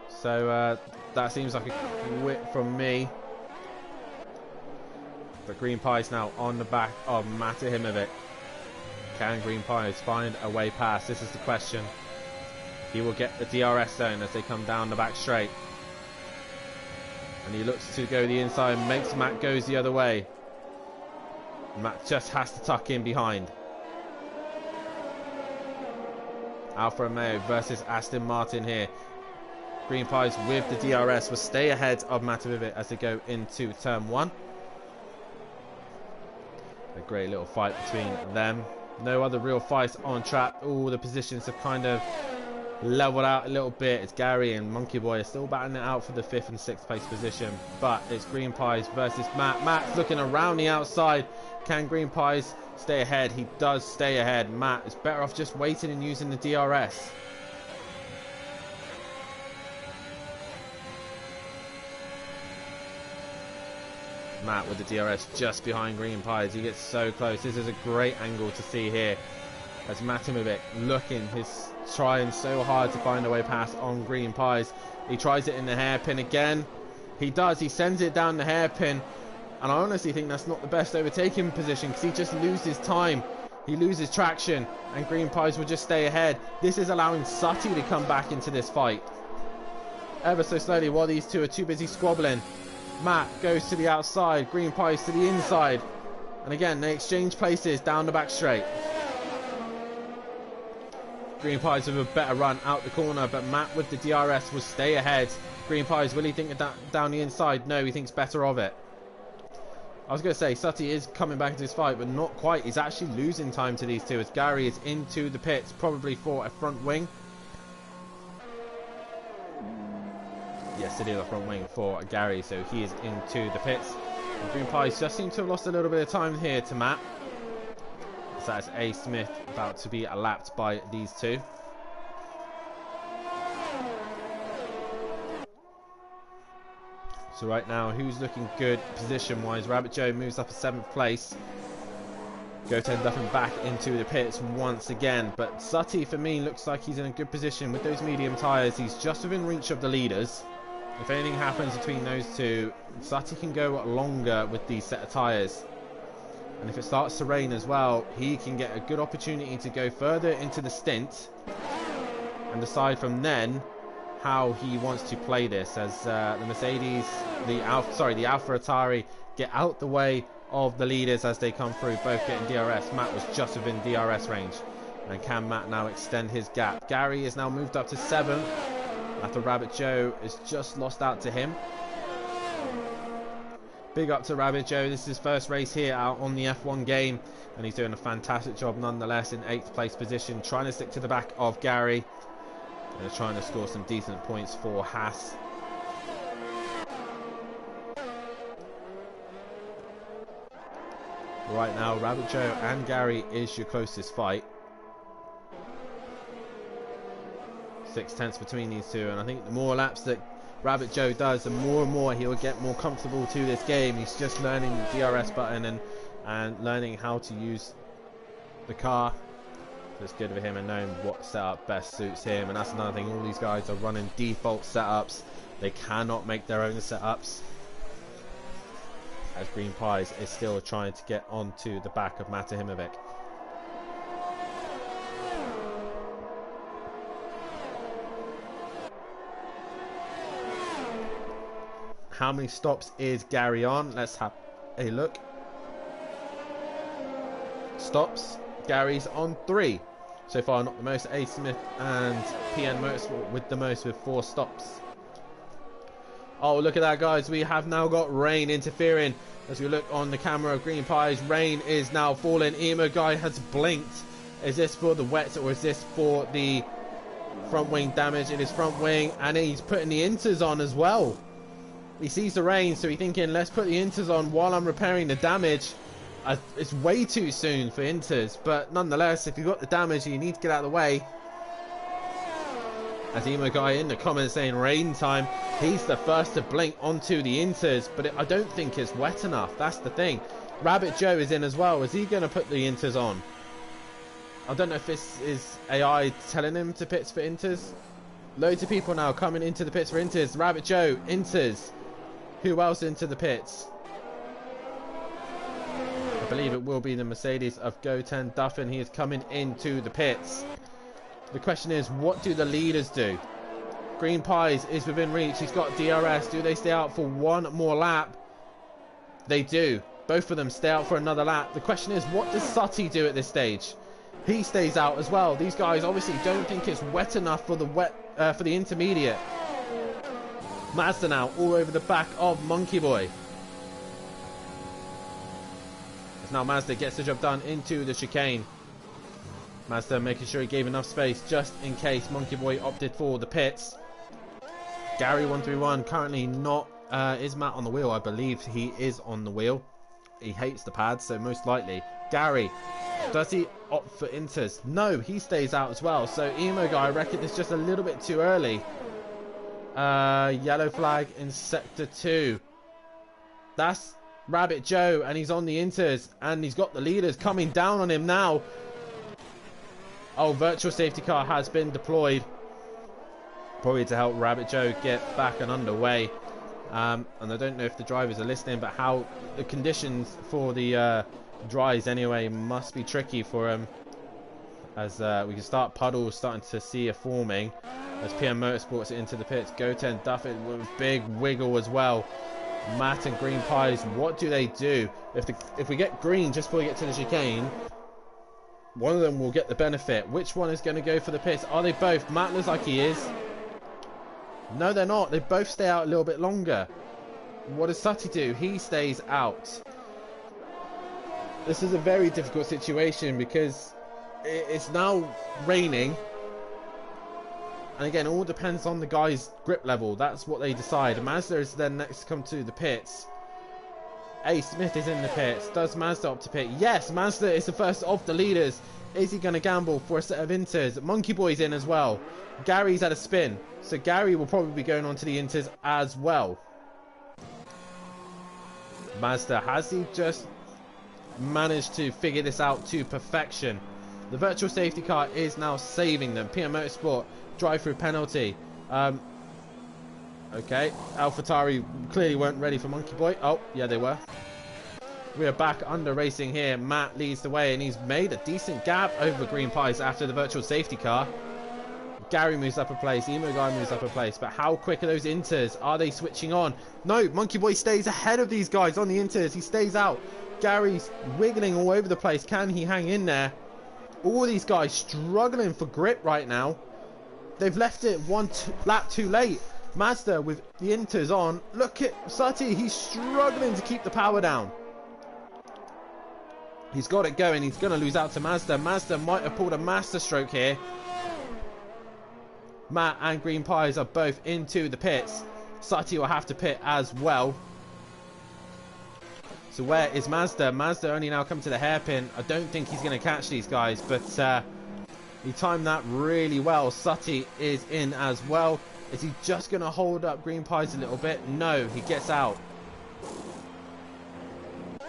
So that seems like a quit from me. But Green Pies now on the back of Matahimovic. Can Green Pies find a way past? This is the question. He will get the DRS zone as they come down the back straight. And he looks to go the inside, makes Matt goes the other way. Matt just has to tuck in behind. Alfa Romeo versus Aston Martin here. Green Pies with the DRS will stay ahead of Matahimovic as they go into turn one. A great little fight between them. No other real fights on track. All the positions have kind of leveled out a little bit. It's Gary and Monkey Boy are still battling it out for the 5th and 6th place position. But it's Green Pies versus Matt. Matt's looking around the outside. Can Green Pies stay ahead? He does stay ahead. Matt is better off just waiting and using the DRS. Matt with the DRS just behind Green Pies. He gets so close. This is a great angle to see here as Matahimovic looking, he's trying so hard to find a way past on Green Pies. He tries it in the hairpin again. He does. He sends it down the hairpin. And I honestly think that's not the best overtaking position because he just loses time. He loses traction and Green Pies will just stay ahead. This is allowing Sutty to come back into this fight ever so slowly while these two are too busy squabbling. Matt goes to the outside, Green Pies to the inside. And again, they exchange places down the back straight. Green Pies with a better run out the corner, but Matt with the DRS will stay ahead. Green Pies, will he think of that down the inside? No, he thinks better of it. I was going to say, Sutty is coming back into this fight, but not quite. He's actually losing time to these two as Gary is into the pits, probably for a front wing. Yes, it is a front wing for Gary, so he is into the pits. And Green Pies just seem to have lost a little bit of time here to Matt. So that's A. Smith about to be lapped by these two. So right now, who's looking good position-wise? Rabbit Joe moves up to 7th place. Goten duffing back into the pits once again. But Sutty, for me, looks like he's in a good position with those medium tyres. He's just within reach of the leaders. If anything happens between those two, Sutty can go longer with these set of tyres. And if it starts to rain as well, he can get a good opportunity to go further into the stint and decide from then how he wants to play this, as the Mercedes, the Alfa Atari get out the way of the leaders as they come through, both getting DRS. Matt was just within DRS range. And can Matt now extend his gap? Gary is now moved up to 7th after Rabbit Joe has just lost out to him. Big up to Rabbit Joe. This is his first race here out on the F1 game, and he's doing a fantastic job nonetheless in 8th place position, trying to stick to the back of Gary. And they're trying to score some decent points for Haas. Right now, Rabbit Joe and Gary is your closest fight. 6/10 between these two, and I think the more laps that Rabbit Joe does, the more and more he'll get more comfortable to this game. He's just learning the DRS button and learning how to use the car. It's good for him and knowing what setup best suits him. And that's another thing, all these guys are running default setups. They cannot make their own setups, as Green Pies is still trying to get onto the back of Matahimovic. How many stops is Gary on? Let's have a look. Stops. Gary's on 3. So far, not the most. A. Smith and PN Motorsport with the most, with 4 stops. Oh, look at that, guys. We have now got rain interfering. As we look on the camera of Green Pies, rain is now falling. Emo guy has blinked. Is this for the wet or is this for the front wing damage? It is front wing, and he's putting the inters on as well. He sees the rain, so he's thinking, let's put the inters on while I'm repairing the damage. It's way too soon for inters, but nonetheless, if you've got the damage, you need to get out of the way. As Emo guy in the comments saying rain time, he's the first to blink onto the inters, but I don't think it's wet enough. That's the thing. Rabbit Joe is in as well. Is he going to put the inters on? I don't know if this is AI telling him to pits for inters. Loads of people now coming into the pits for inters. Rabbit Joe, inters. Who else into the pits? I believe it will be the Mercedes of Goten Duffin. He is coming into the pits. The question is, what do the leaders do? Green Pies is within reach. He's got DRS. Do they stay out for one more lap? They do. Both of them stay out for another lap. The question is, what does Sutty do at this stage? He stays out as well. These guys obviously don't think it's wet enough for the intermediate. Mazda now all over the back of Monkey Boy. As now Mazda gets the job done into the chicane. Mazda making sure he gave enough space just in case Monkey Boy opted for the pits. Gary 131 currently not. Is Matt on the wheel? I believe he is on the wheel. He hates the pads, so most likely. Gary, does he opt for inters? No, he stays out as well. So Emo guy, I reckon it's just a little bit too early. Yellow flag in sector 2. That's Rabbit Joe, and he's on the inters, and he's got the leaders coming down on him now. Oh, virtual safety car has been deployed, probably to help Rabbit Joe get back and underway. And I don't know if the drivers are listening, but how the conditions for the dries anyway must be tricky for him, as we can start puddles starting to see a forming as PM Motorsports into the pits. Goten Duffin with a big wiggle as well. Matt and Green Pies, what do they do? If we get green just before we get to the chicane, one of them will get the benefit. Which one is going to go for the pits? Are they both? Matt looks like he is. No, they're not. They both stay out a little bit longer. What does Sutty do? He stays out. This is a very difficult situation because it's now raining. And again, it all depends on the guy's grip level. That's what they decide. Mazda is then next to come to the pits. A. Smith is in the pits. Does Mazda opt to pit? Yes, Mazda is the first of the leaders. Is he going to gamble for a set of inters? Monkey Boy's in as well. Gary's at a spin. So Gary will probably be going on to the inters as well. Mazda, has he just managed to figure this out to perfection? The virtual safety car is now saving them. PM Motorsport, drive-through penalty. Okay, AlphaTauri clearly weren't ready for Monkey Boy. Oh, yeah, they were. We are back under racing here. Matt leads the way, and he's made a decent gap over Green Pies after the virtual safety car. Gary moves up a place. Emo Guy moves up a place. But how quick are those inters? Are they switching on? No, Monkey Boy stays ahead of these guys on the inters. He stays out. Gary's wiggling all over the place. Can he hang in there? All these guys struggling for grip right now. They've left it one lap too late. Mazda with the inters on. Look at Sutty. He's struggling to keep the power down. He's got it going. He's going to lose out to Mazda. Mazda might have pulled a master stroke here. Matt and Green Pies are both into the pits. Sutty will have to pit as well. So where is Mazda? Mazda only now come to the hairpin. I don't think he's going to catch these guys, but he timed that really well. Sutty is in as well. Is he just going to hold up Green Pies a little bit? No, he gets out.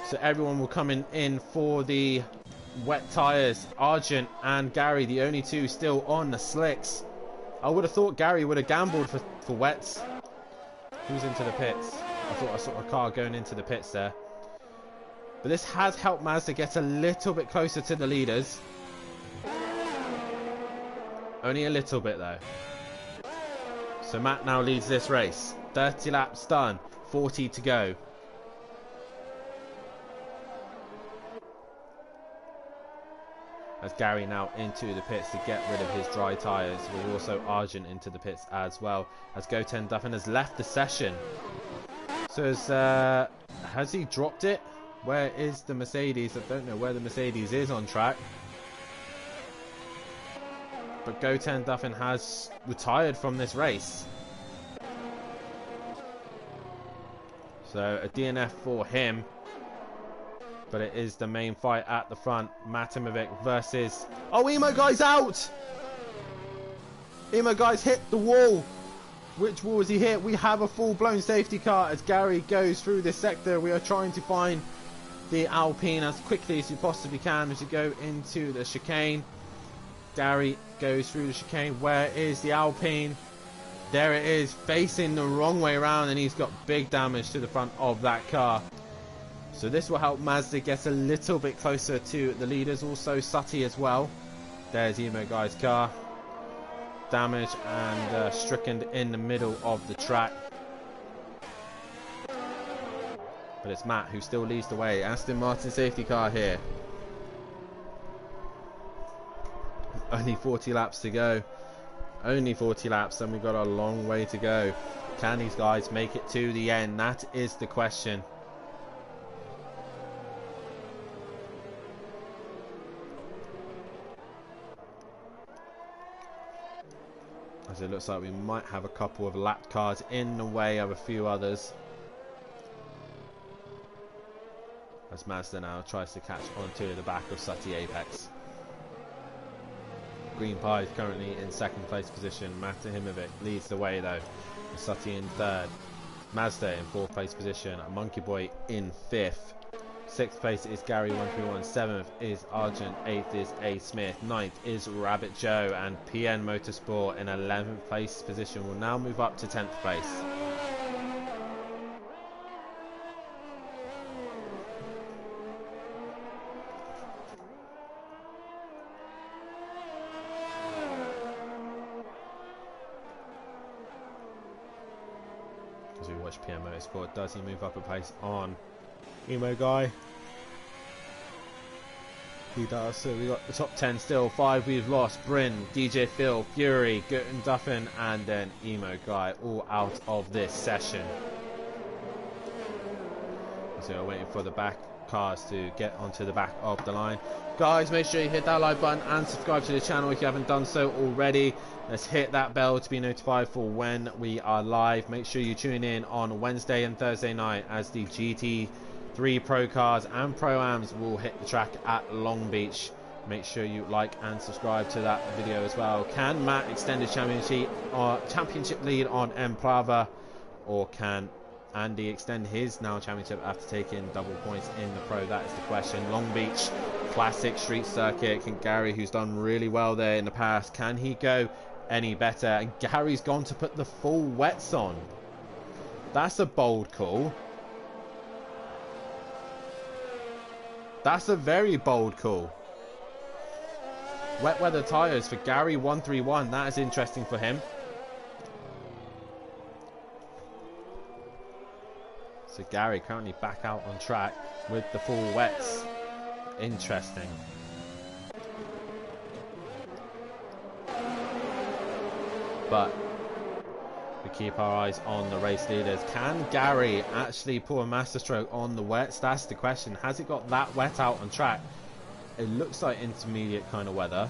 So everyone will come in for the wet tyres. Argent and Gary, the only two still on the slicks. I would have thought Gary would have gambled for wets. Who's into the pits? I thought I saw a car going into the pits there. But this has helped Mazda get a little bit closer to the leaders. Only a little bit though. So Matt now leads this race. 30 laps done. 40 to go. As Gary now into the pits to get rid of his dry tyres. With also Argent into the pits as well. As Goten Duffin has left the session. So has he dropped it? Where is the Mercedes? I don't know where the Mercedes is on track. But Goten Duffin has retired from this race. So a DNF for him. But it is the main fight at the front. Matimovic versus... Oh, Emo Guy's out! Emo Guy's hit the wall. Which wall has he hit? We have a full-blown safety car as Gary goes through this sector. We are trying to find the Alpine as quickly as you possibly can as you go into the chicane. Gary goes through the chicane. Where is the Alpine? There it is, facing the wrong way around, and he's got big damage to the front of that car. So this will help Mazda get a little bit closer to the leaders. Also Sutty as well. There's Emo Guy's car. Damage and stricken in the middle of the track. But it's Matt who still leads the way. Aston Martin safety car here. Only 40 laps to go. Only 40 laps, and we've got a long way to go. Can these guys make it to the end? That is the question. As it looks like we might have a couple of lap cars in the way of a few others. As Mazda now tries to catch onto the back of Sutty Apex. Green Pie is currently in second place position. Matimovic leads the way though. Sutty in third. Mazda in fourth place position. Monkey Boy in fifth. Sixth place is Gary 131. Seventh is Argent. Eighth is A. Smith. Ninth is Rabbit Joe. And PN Motorsport in 11th place position will now move up to 10th place. As we watch PM Motorsport, does he move up a place on Emo Guy? He does. So we got the top 10 still. 5 we've lost. Bryn, DJ Phil, Fury, Guten Duffin, and then Emo Guy, all out of this session. So we're waiting for the back cars to get onto the back of the line. Guys, make sure you hit that like button and subscribe to the channel if you haven't done so already. Let's hit that bell to be notified for when we are live. Make sure you tune in on Wednesday and Thursday night as the GT3 Pro Cars and Pro-Ams will hit the track at Long Beach. Make sure you like and subscribe to that video as well. Can Matt extend his championship lead on Emprava, or can Andy extend his now championship after taking double points in the Pro? That is the question. Long Beach, classic street circuit. Can Gary, who's done really well there in the past, can he go any better? And Gary's gone to put the full wets on. That's a bold call. That's a very bold call. Wet weather tyres for Gary 131. That is interesting for him. So Gary currently back out on track with the full wets. Interesting. But we keep our eyes on the race leaders. Can Gary actually pull a masterstroke on the wets? That's the question. Has it got that wet out on track? It looks like intermediate kind of weather.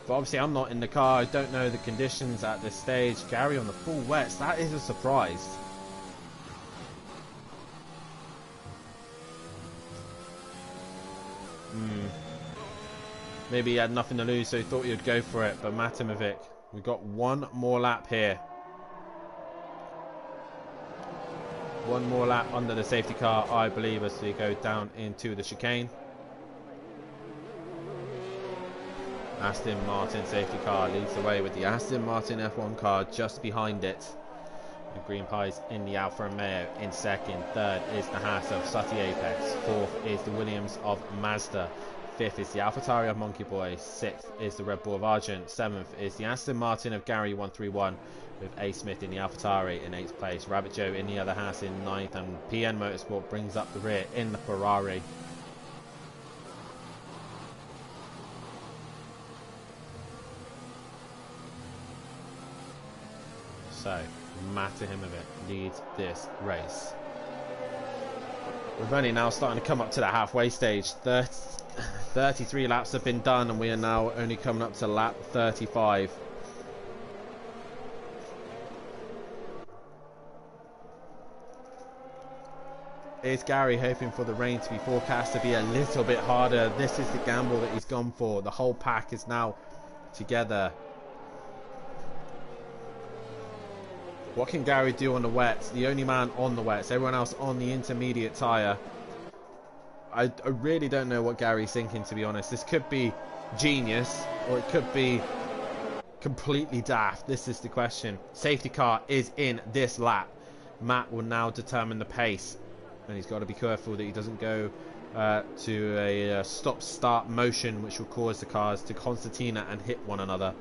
But obviously I'm not in the car. I don't know the conditions at this stage. Gary on the full wets. That is a surprise. Maybe he had nothing to lose, so he thought he'd go for it. But Matimovic, we've got one more lap here. One more lap under the safety car, I believe, as we go down into the chicane. Aston Martin safety car leads the way with the Aston Martin F1 car just behind it. The Green Pies in the Alfa Romeo in second. Third is the Haas of Sutty Apex. Fourth is the Williams of Mazda. Fifth is the AlphaTauri of Monkey Boy. Sixth is the Red Bull of Argent. Seventh is the Aston Martin of Gary 131 with A. Smith in the AlphaTauri in 8th place. Rabbit Joe in the other Haas in 9th, and PN Motorsport brings up the rear in the Ferrari. So Matimovic leads this race. We've only now starting to come up to the halfway stage. 33 laps have been done, and we are now only coming up to lap 35. Is Gary hoping for the rain to be forecast to be a little bit harder? This is the gamble that he's gone for. The whole pack is now together. What can Gary do on the wets? The only man on the wets, everyone else on the intermediate tyre. I really don't know what Gary's thinking, to be honest. This could be genius, or it could be completely daft. This is the question. Safety car is in this lap. Matt will now determine the pace, and he's got to be careful that he doesn't go to a stop-start motion, which will cause the cars to concertina and hit one another.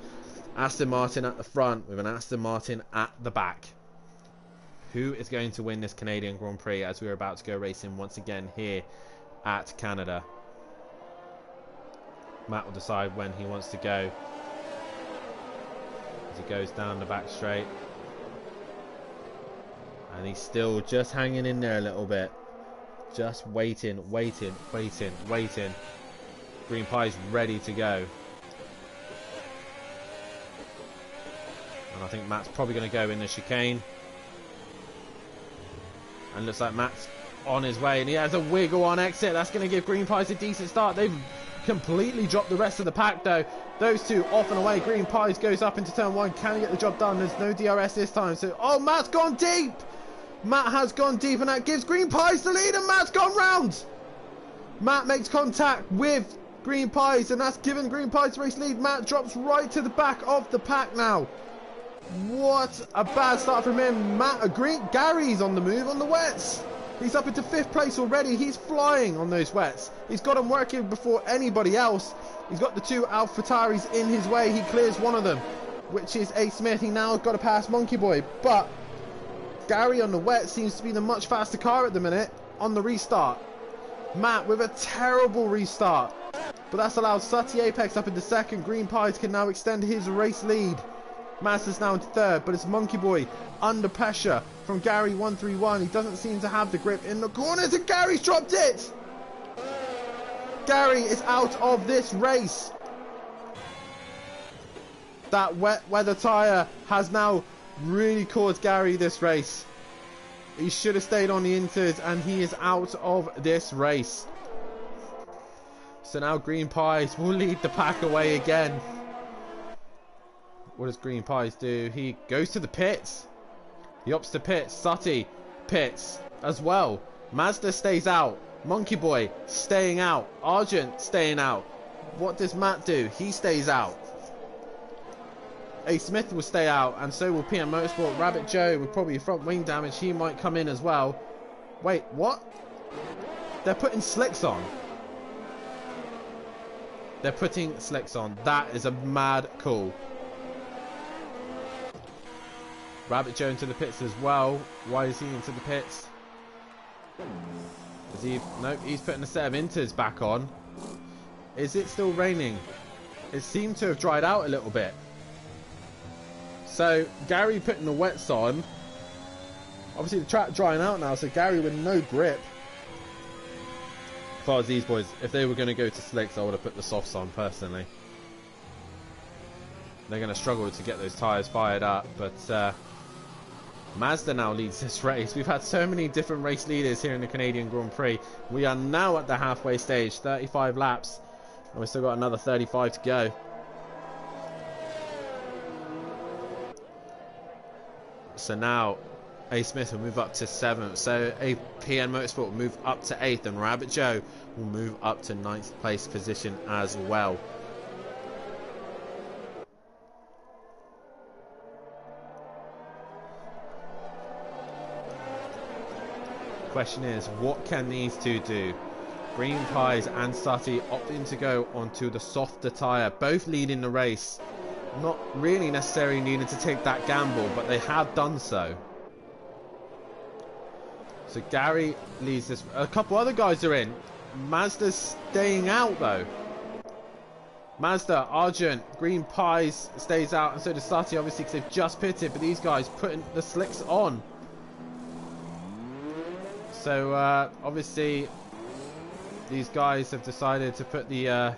Aston Martin at the front with an Aston Martin at the back. Who is going to win this Canadian Grand Prix as we're about to go racing once again here at Canada? Matt will decide when he wants to go as he goes down the back straight, and he's still just hanging in there a little bit, just waiting. Green Pie's ready to go, and I think Matt's probably going to go in the chicane, and looks like Matt's on his way, and he has a wiggle on exit. That's going to give Green Pies a decent start. They've completely dropped the rest of the pack though. Those two off and away. Green Pies goes up into turn 1. Can he get the job done? There's no DRS this time. So, oh, Matt's gone deep. Matt has gone deep, and that gives Green Pies the lead, and Matt's gone round. Matt makes contact with Green Pies, and that's given Green Pies the race lead. Matt drops right to the back of the pack now. What a bad start from him. Gary's on the move on the wets. He's up into 5th place already. He's flying on those wets. He's got them working before anybody else. He's got the 2 AlphaTauris in his way. He clears one of them, which is A. Smith. He now got to pass Monkey Boy. But Gary on the wet seems to be the much faster car at the minute on the restart. Matt with a terrible restart. But that's allowed Sutty Apex up into second. Green Pies can now extend his race lead. Masters now into third, but it's Monkey Boy under pressure from Gary 131. He doesn't seem to have the grip in the corners, and Gary's dropped it. Gary is out of this race. That wet weather tyre has now really caused Gary this race. He should have stayed on the inters, and he is out of this race. So now Green Pies will lead the pack away again. What does Green Pies do? He goes to the pits. He opts to pits. Sutty pits as well. Mazda stays out. Monkey Boy staying out. Argent staying out. What does Matt do? He stays out. A Smith will stay out, and so will PM Motorsport. Rabbit Joe with probably front wing damage. He might come in as well. Wait, what? They're putting slicks on. They're putting slicks on. That is a mad call. Rabbit Joe into the pits as well. Why is he into the pits? Is he? Nope, he's putting a set of inters back on. Is it still raining? It seemed to have dried out a little bit. So Gary putting the wets on. Obviously the track drying out now, so Gary with no grip. As far as these boys, if they were going to go to slicks, I would have put the softs on personally. They're going to struggle to get those tyres fired up, but Mazda now leads this race. We've had so many different race leaders here in the Canadian Grand Prix. We are now at the halfway stage, 35 laps, and we've still got another 35 to go. So now A Smith will move up to 7th, so APN Motorsport will move up to 8th, and Rabbit Joe will move up to 9th place position as well. Question is, what can these two do? Green Pies and Sutty opting to go onto the softer tyre, both leading the race. Not really necessarily needing to take that gamble, but they have done so. So Gary leads this. A couple other guys are in. Mazda's staying out though. Mazda, Argent, Green Pies stays out, and so does Sutty obviously because they've just pitted, but these guys putting the slicks on. So obviously these guys have decided to put the I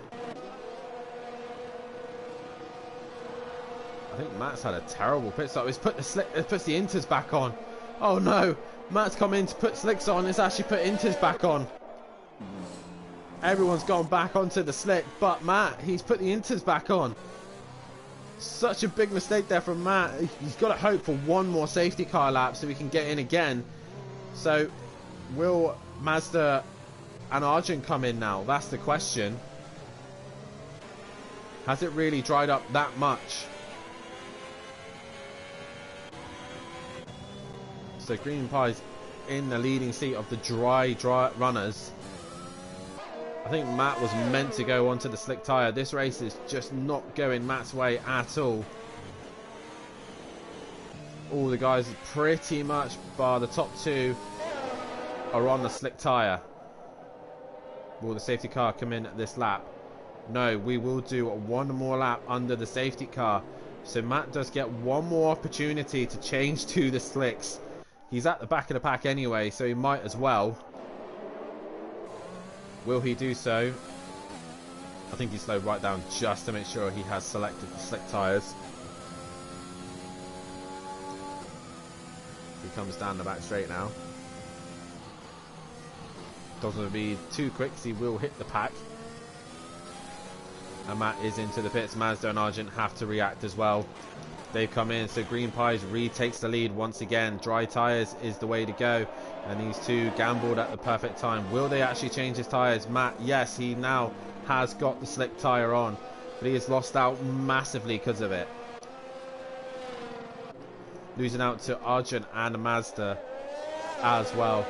think Matt's had a terrible pit stop. He's put the slick, it puts the inters back on. Oh no, Matt's come in to put slicks on. It's actually put inters back on. Everyone's gone back onto the slick, but Matt, he's put the inters back on. Such a big mistake there from Matt. He's got to hope for one more safety car lap so we can get in again. So will Mazda and Argent come in now? That's the question. Has it really dried up that much? So Green Pies in the leading seat of the dry runners. I think Matt was meant to go onto the slick tyre. This race is just not going Matt's way at all. All the guys pretty much, bar the top two, are on the slick tyre. Will the safety car come in at this lap? No, we will do one more lap under the safety car. So Matt does get one more opportunity to change to the slicks. He's at the back of the pack anyway, so he might as well. Will he do so? I think he slowed right down just to make sure he has selected the slick tyres. He comes down the back straight now. Doesn't want to be too quick because he will hit the pack. And Matt is into the pits. Mazda and Argent have to react as well. They've come in, so Green Pies retakes the lead once again. Dry tyres is the way to go. And these two gambled at the perfect time. Will they actually change his tyres? Matt, yes, he now has got the slick tyre on. But he has lost out massively because of it. Losing out to Argent and Mazda as well.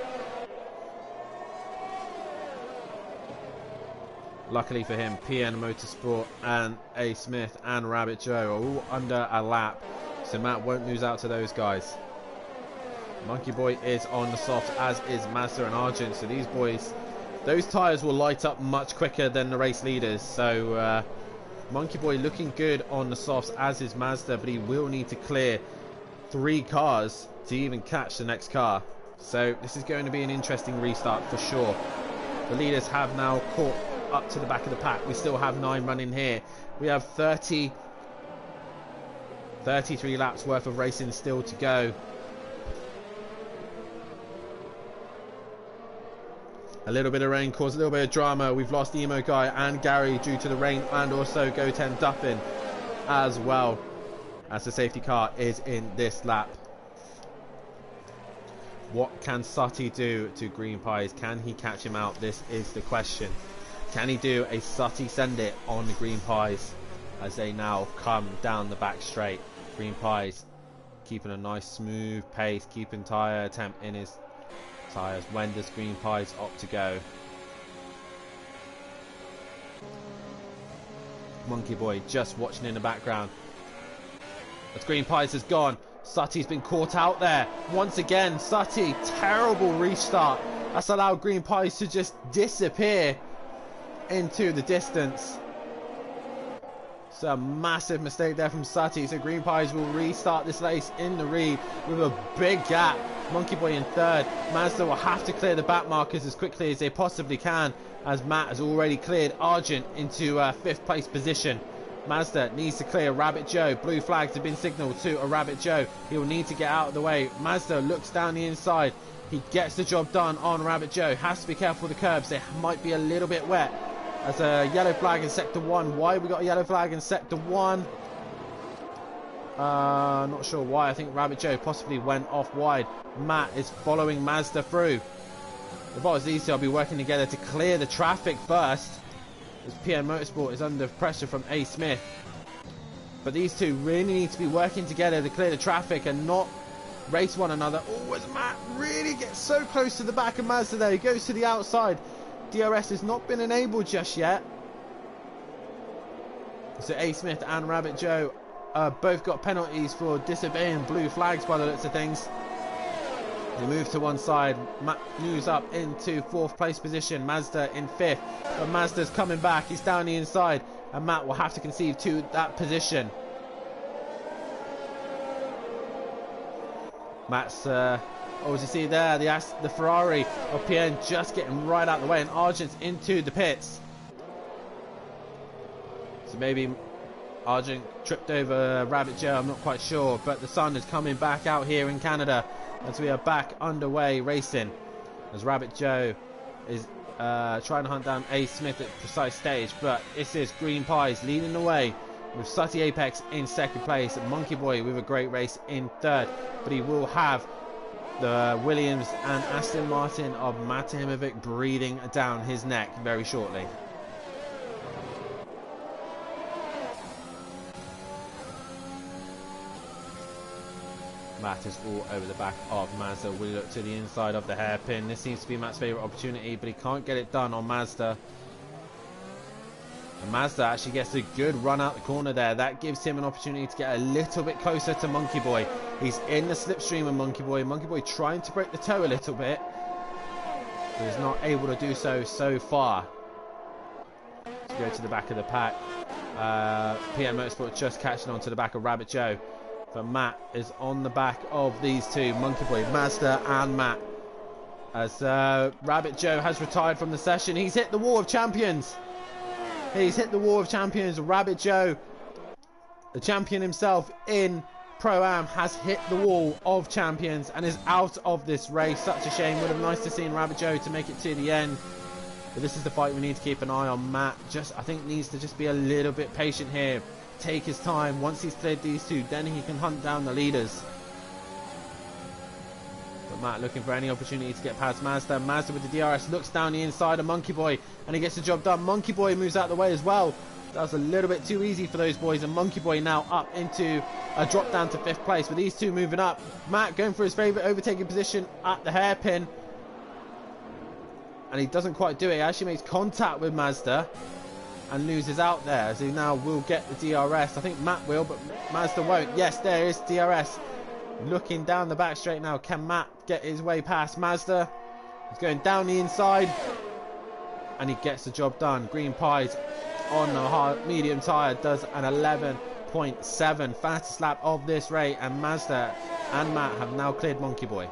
Luckily for him, PN Motorsport and A Smith and Rabbit Joe are all under a lap, so Matt won't lose out to those guys. Monkey Boy is on the soft, as is Mazda and Argent, so these boys those tyres will light up much quicker than the race leaders. So Monkey Boy looking good on the softs, as is Mazda, but he will need to clear 3 cars to even catch the next car. So this is going to be an interesting restart for sure. The leaders have now caught up to the back of the pack. We still have 9 running here. We have 33 laps worth of racing still to go. A little bit of rain caused a little bit of drama. We've lost Emo Guy and Gary due to the rain, and also Go10 Duffin as well, as the safety car is in this lap. What can Sutty do to Green Pies? Can he catch him out? This is the question. Can he do a Sutty send it on the Green Pies as they now come down the back straight? Green Pies keeping a nice smooth pace, keeping tyre temp in his tyres. When does Green Pies opt to go? Monkey Boy just watching in the background as Green Pies has gone. Sutty's been caught out there once again. Sutty, terrible restart. That's allowed Green Pies to just disappear into the distance. It's a massive mistake there from Sutty. So Green Pies will restart this race in the lead with a big gap. Monkey Boy in third. Mazda will have to clear the back markers as quickly as they possibly can, as Matt has already cleared Argent into 5th place position. Mazda needs to clear Rabbit Joe. Blue flags have been signalled to a Rabbit Joe. He will need to get out of the way. Mazda looks down the inside. He gets the job done on Rabbit Joe. Has to be careful with the curbs. They might be a little bit wet. As a yellow flag in sector 1. Why we got a yellow flag in sector 1? Not sure why. I think Rabbit Joe possibly went off wide. Matt is following Mazda through. If I was these two, I'll be working together to clear the traffic first, as PM Motorsport is under pressure from A. Smith. But these two really need to be working together to clear the traffic and not race one another. Oh, as Matt really gets so close to the back of Mazda there. He goes to the outside. DRS has not been enabled just yet. So A. Smith and Rabbit Joe both got penalties for disobeying blue flags by the looks of things. They move to one side. Matt moves up into 4th place position. Mazda in 5th. But Mazda's coming back. He's down the inside. And Matt will have to concede to that position. Matt's, as you see there, the Ferrari of PN just getting right out of the way. And Argent's into the pits. So maybe Argent tripped over Rabbit Joe. I'm not quite sure. But the sun is coming back out here in Canada, as we are back underway racing, as Rabbit Joe is trying to hunt down A. Smith at precise stage. But this is Green Pies leading the way with Sutty Apex in 2nd place, and Monkey Boy with a great race in 3rd. But he will have the Williams and Aston Martin of Matimovic breathing down his neck very shortly. Matt is all over the back of Mazda. We look to the inside of the hairpin. This seems to be Matt's favourite opportunity, but he can't get it done on Mazda. And Mazda actually gets a good run out the corner there. That gives him an opportunity to get a little bit closer to Monkey Boy. He's in the slipstream of Monkey Boy. Monkey Boy trying to break the toe a little bit, but he's not able to do so far. To go to the back of the pack. PM Motorsport just catching on to the back of Rabbit Joe. But Matt is on the back of these two, Monkey Boy, Mazda and Matt. As Rabbit Joe has retired from the session. He's hit the wall of champions. He's hit the wall of champions. Rabbit Joe, the champion himself in Pro-Am, has hit the wall of champions and is out of this race. Such a shame. Would have nice to seen Rabbit Joe to make it to the end. But this is the fight we need to keep an eye on. Matt I think needs to just be a little bit patient here. Take his time. Once he's cleared these two, then he can hunt down the leaders. But Matt looking for any opportunity to get past Mazda. Mazda with the DRS looks down the inside of Monkey Boy, and he gets the job done. Monkey Boy moves out of the way as well. That was a little bit too easy for those boys, and Monkey Boy now up into a drop down to 5th place with these two moving up. Matt going for his favourite overtaking position at the hairpin, and he doesn't quite do it. He actually makes contact with Mazda and loses out there, as he now will get the DRS. I think Matt will, but Mazda won't. Yes, there is DRS. Looking down the back straight now. Can Matt get his way past Mazda? He's going down the inside. and he gets the job done. Green Pies on the hard medium tyre does an 11.7, fastest lap of this race, and Mazda and Matt have now cleared Monkey Boy.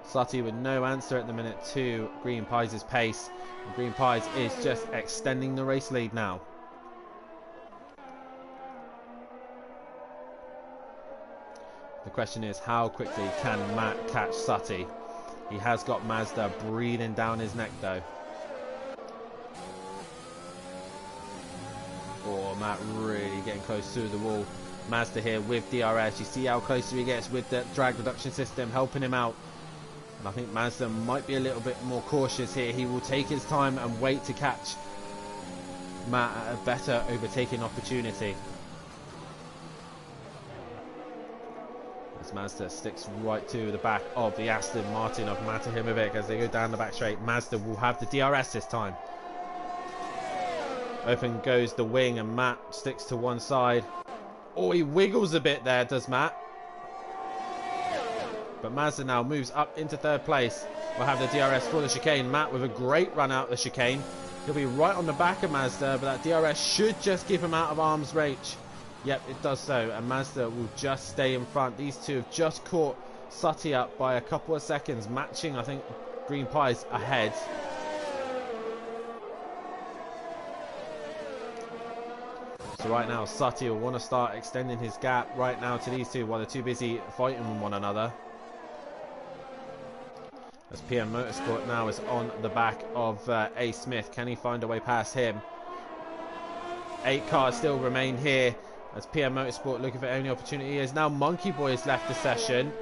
Sutty with no answer at the minute to Green Pies' pace. And Green Pies is just extending the race lead now. The question is, how quickly can Matt catch Sutty? He has got Mazda breathing down his neck though. Oh, Matt really getting close to the wall. Mazda here with DRS. You see how close he gets with the drag reduction system helping him out. And I think Mazda might be a little bit more cautious here. He will take his time and wait to catch Matt at a better overtaking opportunity. As Mazda sticks right to the back of the Aston Martin of Matahimovic as they go down the back straight. Mazda will have the DRS this time. Open goes the wing and Matt sticks to one side. Oh, he wiggles a bit there, does Matt. But Mazda now moves up into third place. We'll have the DRS for the chicane. Matt with a great run out the chicane. He'll be right on the back of Mazda, but that DRS should just keep him out of arm's reach. Yep, it does so, and Mazda will just stay in front. These two have just caught Sutty up by a couple of seconds, matching, I think, Green Pies ahead. So right now, Sutty will want to start extending his gap right now to these two while they're too busy fighting with one another. As PM Motorsport now is on the back of A. Smith. Can he find a way past him? 8 cars still remain here as PM Motorsport looking for any opportunity. As now Monkey Boy has left the session,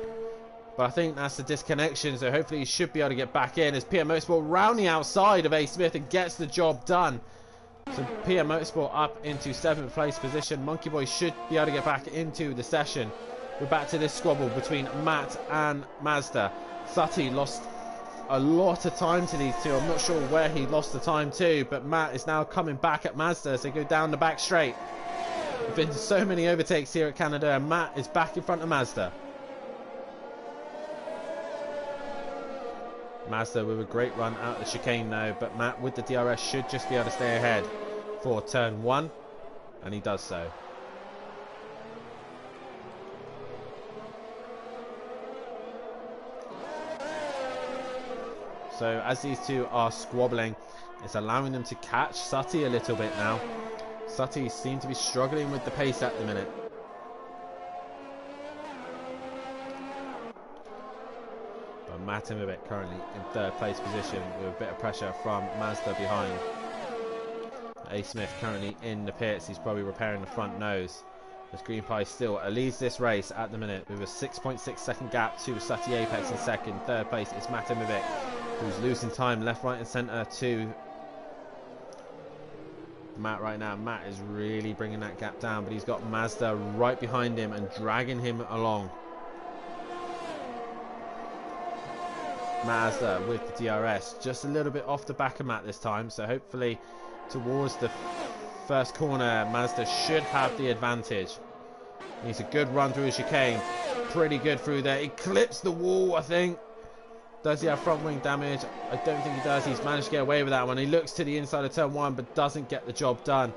but I think that's the disconnection, so hopefully he should be able to get back in as PM Motorsport round the outside of A. Smith and gets the job done. So PM Motorsport up into 7th place position. Monkey Boy should be able to get back into the session. We're back to this squabble between Matt and Mazda. Sutty lost a lot of time to these two. I'm not sure where he lost the time to, but Matt is now coming back at Mazda as they go down the back straight. There've been so many overtakes here at Canada, and Matt is back in front of Mazda. Mazda with a great run out of the chicane though, but Matt with the DRS should just be able to stay ahead for turn 1, and he does so. So as these two are squabbling, it's allowing them to catch Sutty a little bit now. Sutty seems to be struggling with the pace at the minute. But Matimovic currently in 3rd place position with a bit of pressure from Mazda behind. A. Smith currently in the pits. He's probably repairing the front nose. As Green Pie still leads this race at the minute with a 6.6 second gap to Sutty Apex in 2nd. 3rd place is Matimovic, who's losing time left, right and centre to Matt right now. Matt is really bringing that gap down, but he's got Mazda right behind him and dragging him along. Mazda with the DRS just a little bit off the back of Matt this time, so hopefully towards the first corner Mazda should have the advantage. Needs a good run through the chicane, pretty good through there. He clips the wall, I think. Does he have front wing damage? I don't think he does. He's managed to get away with that one. He looks to the inside of turn 1 but doesn't get the job done.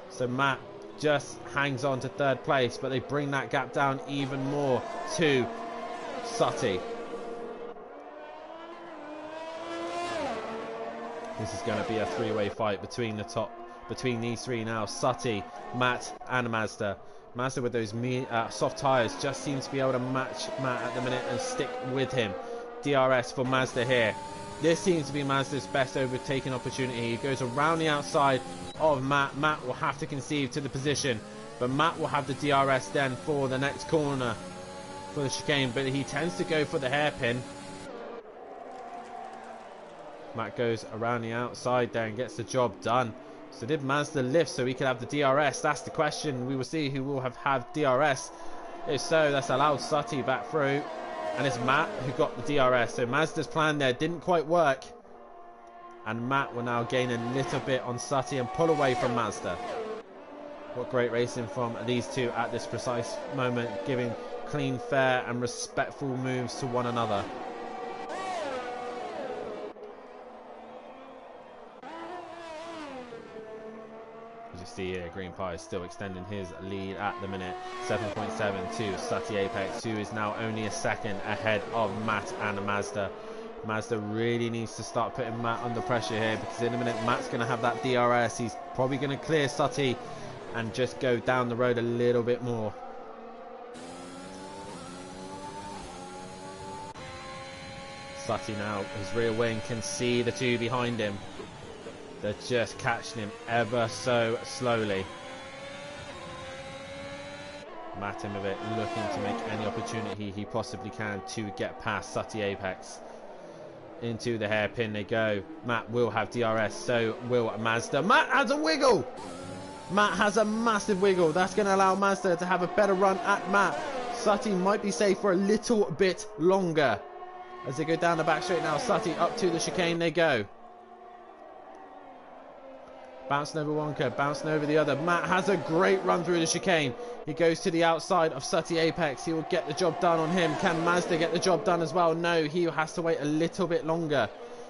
So Matt just hangs on to 3rd place, but they bring that gap down even more to Sutty. This is going to be a 3-way fight between these three now. Sutty, Matt and Mazda. Mazda with those soft tyres just seems to be able to match Matt at the minute and stick with him. DRS for Mazda here. This seems to be Mazda's best overtaking opportunity. He goes around the outside of Matt. Matt will have to concede to the position, but Matt will have the DRS then for the next corner for the chicane, but he tends to go for the hairpin. Matt goes around the outside there and gets the job done. So did Mazda lift so he could have the DRS? That's the question. We will see who will have DRS. If so, that's allowed Sutty back through. And it's Matt who got the DRS. So Mazda's plan there didn't quite work. And Matt will now gain a little bit on Sutty and pull away from Mazda. What great racing from these two at this precise moment, giving clean, fair and respectful moves to one another. see here, Green Pie is still extending his lead at the minute. 7.7 to Sutty Apex, who is now only a second ahead of Matt and Mazda. Mazda really needs to start putting Matt under pressure here, because in a minute Matt's going to have that DRS. He's probably going to clear Sutty and just go down the road a little bit more. Sutty now, his rear wing can see the two behind him. They're just catching him ever so slowly. Matimovic looking to make any opportunity he possibly can to get past Sutty Apex. Into the hairpin they go. Matt will have DRS, so will Mazda. Matt has a wiggle! Matt has a massive wiggle. That's going to allow Mazda to have a better run at Matt. Sutty might be safe for a little bit longer. As they go down the back straight now, Sutty up to the chicane they go. Bouncing over one curb, bouncing over the other. Matt has a great run through the chicane. He goes to the outside of Sutty Apex. He will get the job done on him. Can Mazda get the job done as well? No, he has to wait a little bit longer.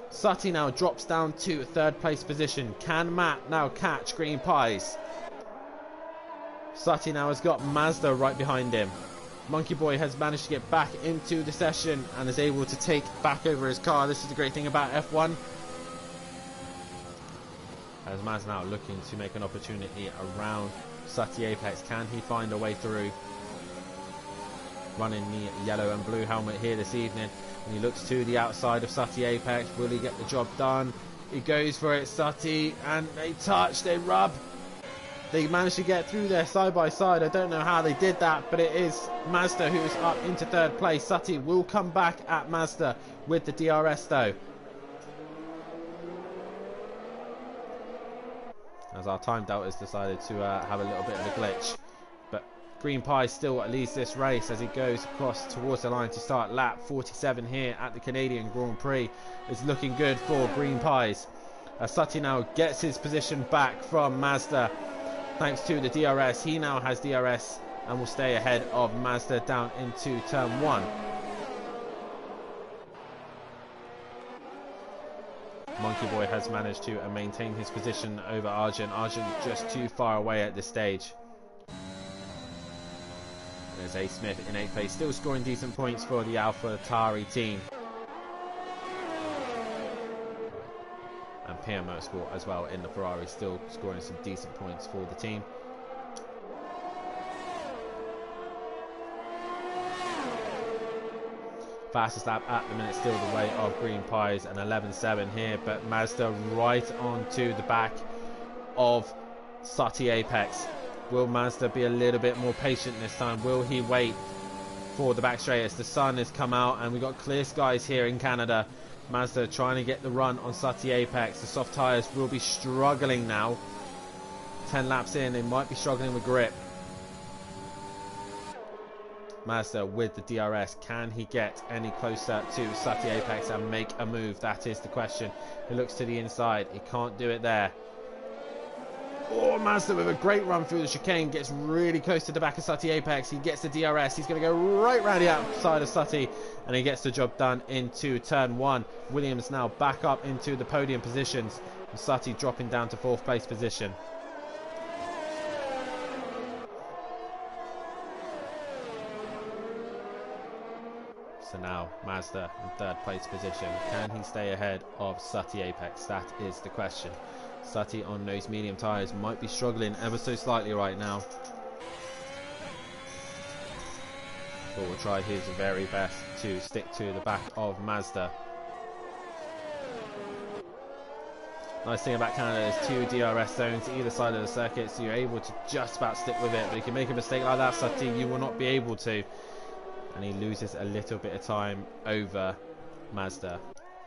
Sutty now drops down to third place position. Can Matt now catch Green Pies? Sutty now has got Mazda right behind him. Monkey Boy has managed to get back into the session and is able to take back over his car. This is the great thing about F1. As Maz now looking to make an opportunity around Sutty Apex. Can he find a way through? Running the yellow and blue helmet here this evening. And he looks to the outside of Sutty Apex. Will he get the job done? He goes for it, Sutty, and they touch, they rub. They managed to get through there side by side. I don't know how they did that, but it is Mazda who is up into third place. Sutty will come back at Mazda with the DRS though. As our time delta has decided to have a little bit of a glitch. But Green Pie still leads this race as he goes across towards the line to start lap 47 here at the Canadian Grand Prix. It's looking good for Green Pies. Sutty now gets his position back from Mazda. Thanks to the DRS, he now has DRS and will stay ahead of Mazda down into turn 1. Monkey Boy has managed to maintain his position over Arjun. Arjun just too far away at this stage. There's A. Smith in 8th place, still scoring decent points for the AlphaTauri team. And PM Motorsport as well in the Ferrari, still scoring some decent points for the team. Fastest lap at the minute still the way of Green Pies, and 11.7 here, but Mazda right onto the back of Sutty Apex. Will Mazda be a little bit more patient this time? Will he wait for the back straight as the sun has come out and we've got clear skies here in Canada? Mazda trying to get the run on Sutty Apex. The soft tyres will be struggling now. 10 laps in, they might be struggling with grip. Mazda with the DRS, can he get any closer to Sutty Apex and make a move? That is the question. He looks to the inside, he can't do it there. Oh, Mazda with a great run through the chicane, gets really close to the back of Sutty Apex. He gets the DRS, he's going to go right round the outside of Sutty, and he gets the job done into turn 1. Williams now back up into the podium positions, and Sutty dropping down to 4th place position. So now Mazda in 3rd place position. Can he stay ahead of Sutty Apex? That is the question. Sutty on those medium tyres might be struggling ever so slightly right now. But will try his very best to stick to the back of Mazda. Nice thing about Canada is 2 DRS zones either side of the circuit, so you're able to just about stick with it. But if you make a mistake like that, Sutty, you will not be able to. And he loses a little bit of time over Mazda.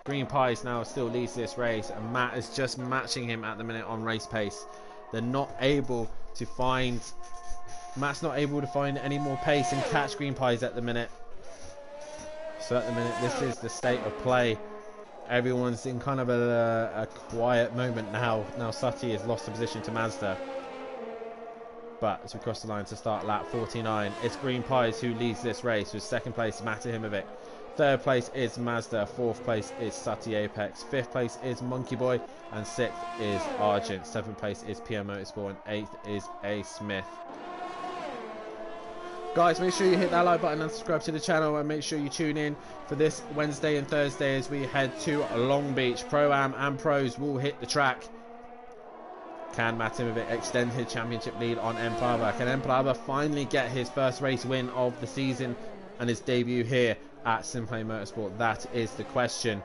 Green Pies now still leads this race, and Matt is just matching him at the minute on race pace. They're not able to find... Matt's not able to find any more pace and catch Green Pies at the minute. So at the minute, this is the state of play. Everyone's in kind of a quiet moment now. Now Sutty has lost the position to Mazda. But as we cross the line to start lap 49, it's Green Pies who leads this race, with second place Matahimovic. Third place is Mazda, fourth place is Sutty Apex, fifth place is Monkey Boy, and sixth is Argent, seventh place is PM Motorsport, and eighth is A Smith. Guys, make sure you hit that like button and subscribe to the channel, and make sure you tune in for this Wednesday and Thursday as we head to Long Beach. Pro-Am and Pros will hit the track. Can Matimovic extend his championship lead on Emplava? Can Emplava finally get his first race win of the season and his debut here at Simplay Motorsport? That is the question.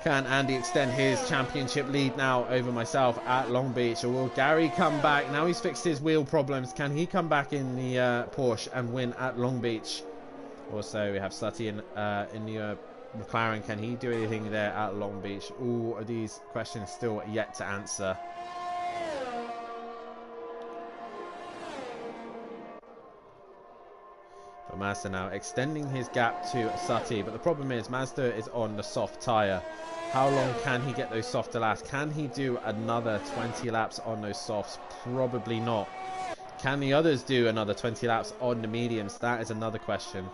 Can Andy extend his championship lead now over myself at Long Beach, or will Gary come back? Now he's fixed his wheel problems, can he come back in the Porsche and win at Long Beach? Also, we have Sutty in the McLaren. Can he do anything there at Long Beach? All of these questions still yet to answer. But Mazda now extending his gap to Sutty, but the problem is Mazda is on the soft tyre. How long can he get those softs to last? Can he do another 20 laps on those softs? Probably not. Can the others do another 20 laps on the mediums? That is another question.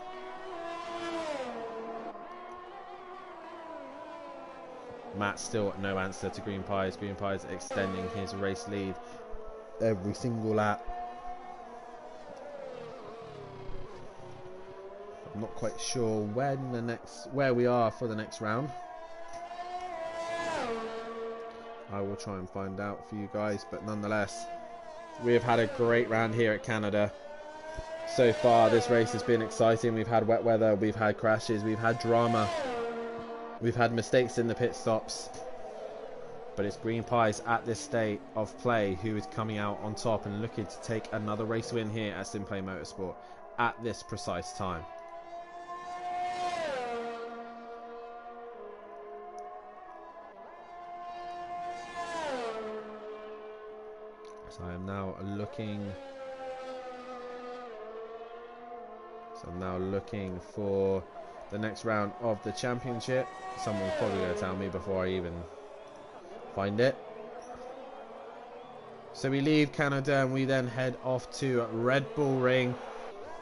Matt still no answer to Green Pies. Green Pies extending his race lead every single lap. I'm not quite sure where we are for the next round. I will try and find out for you guys, but nonetheless, we have had a great round here at Canada. So far, this race has been exciting. We've had wet weather, we've had crashes, we've had drama, we've had mistakes in the pit stops. But it's Green Pies at this state of play who is coming out on top and looking to take another race win here at Simplay Motorsport at this precise time. So I am now looking for the next round of the championship. Someone's probably going to tell me before I even find it. So we leave Canada and we then head off to Red Bull Ring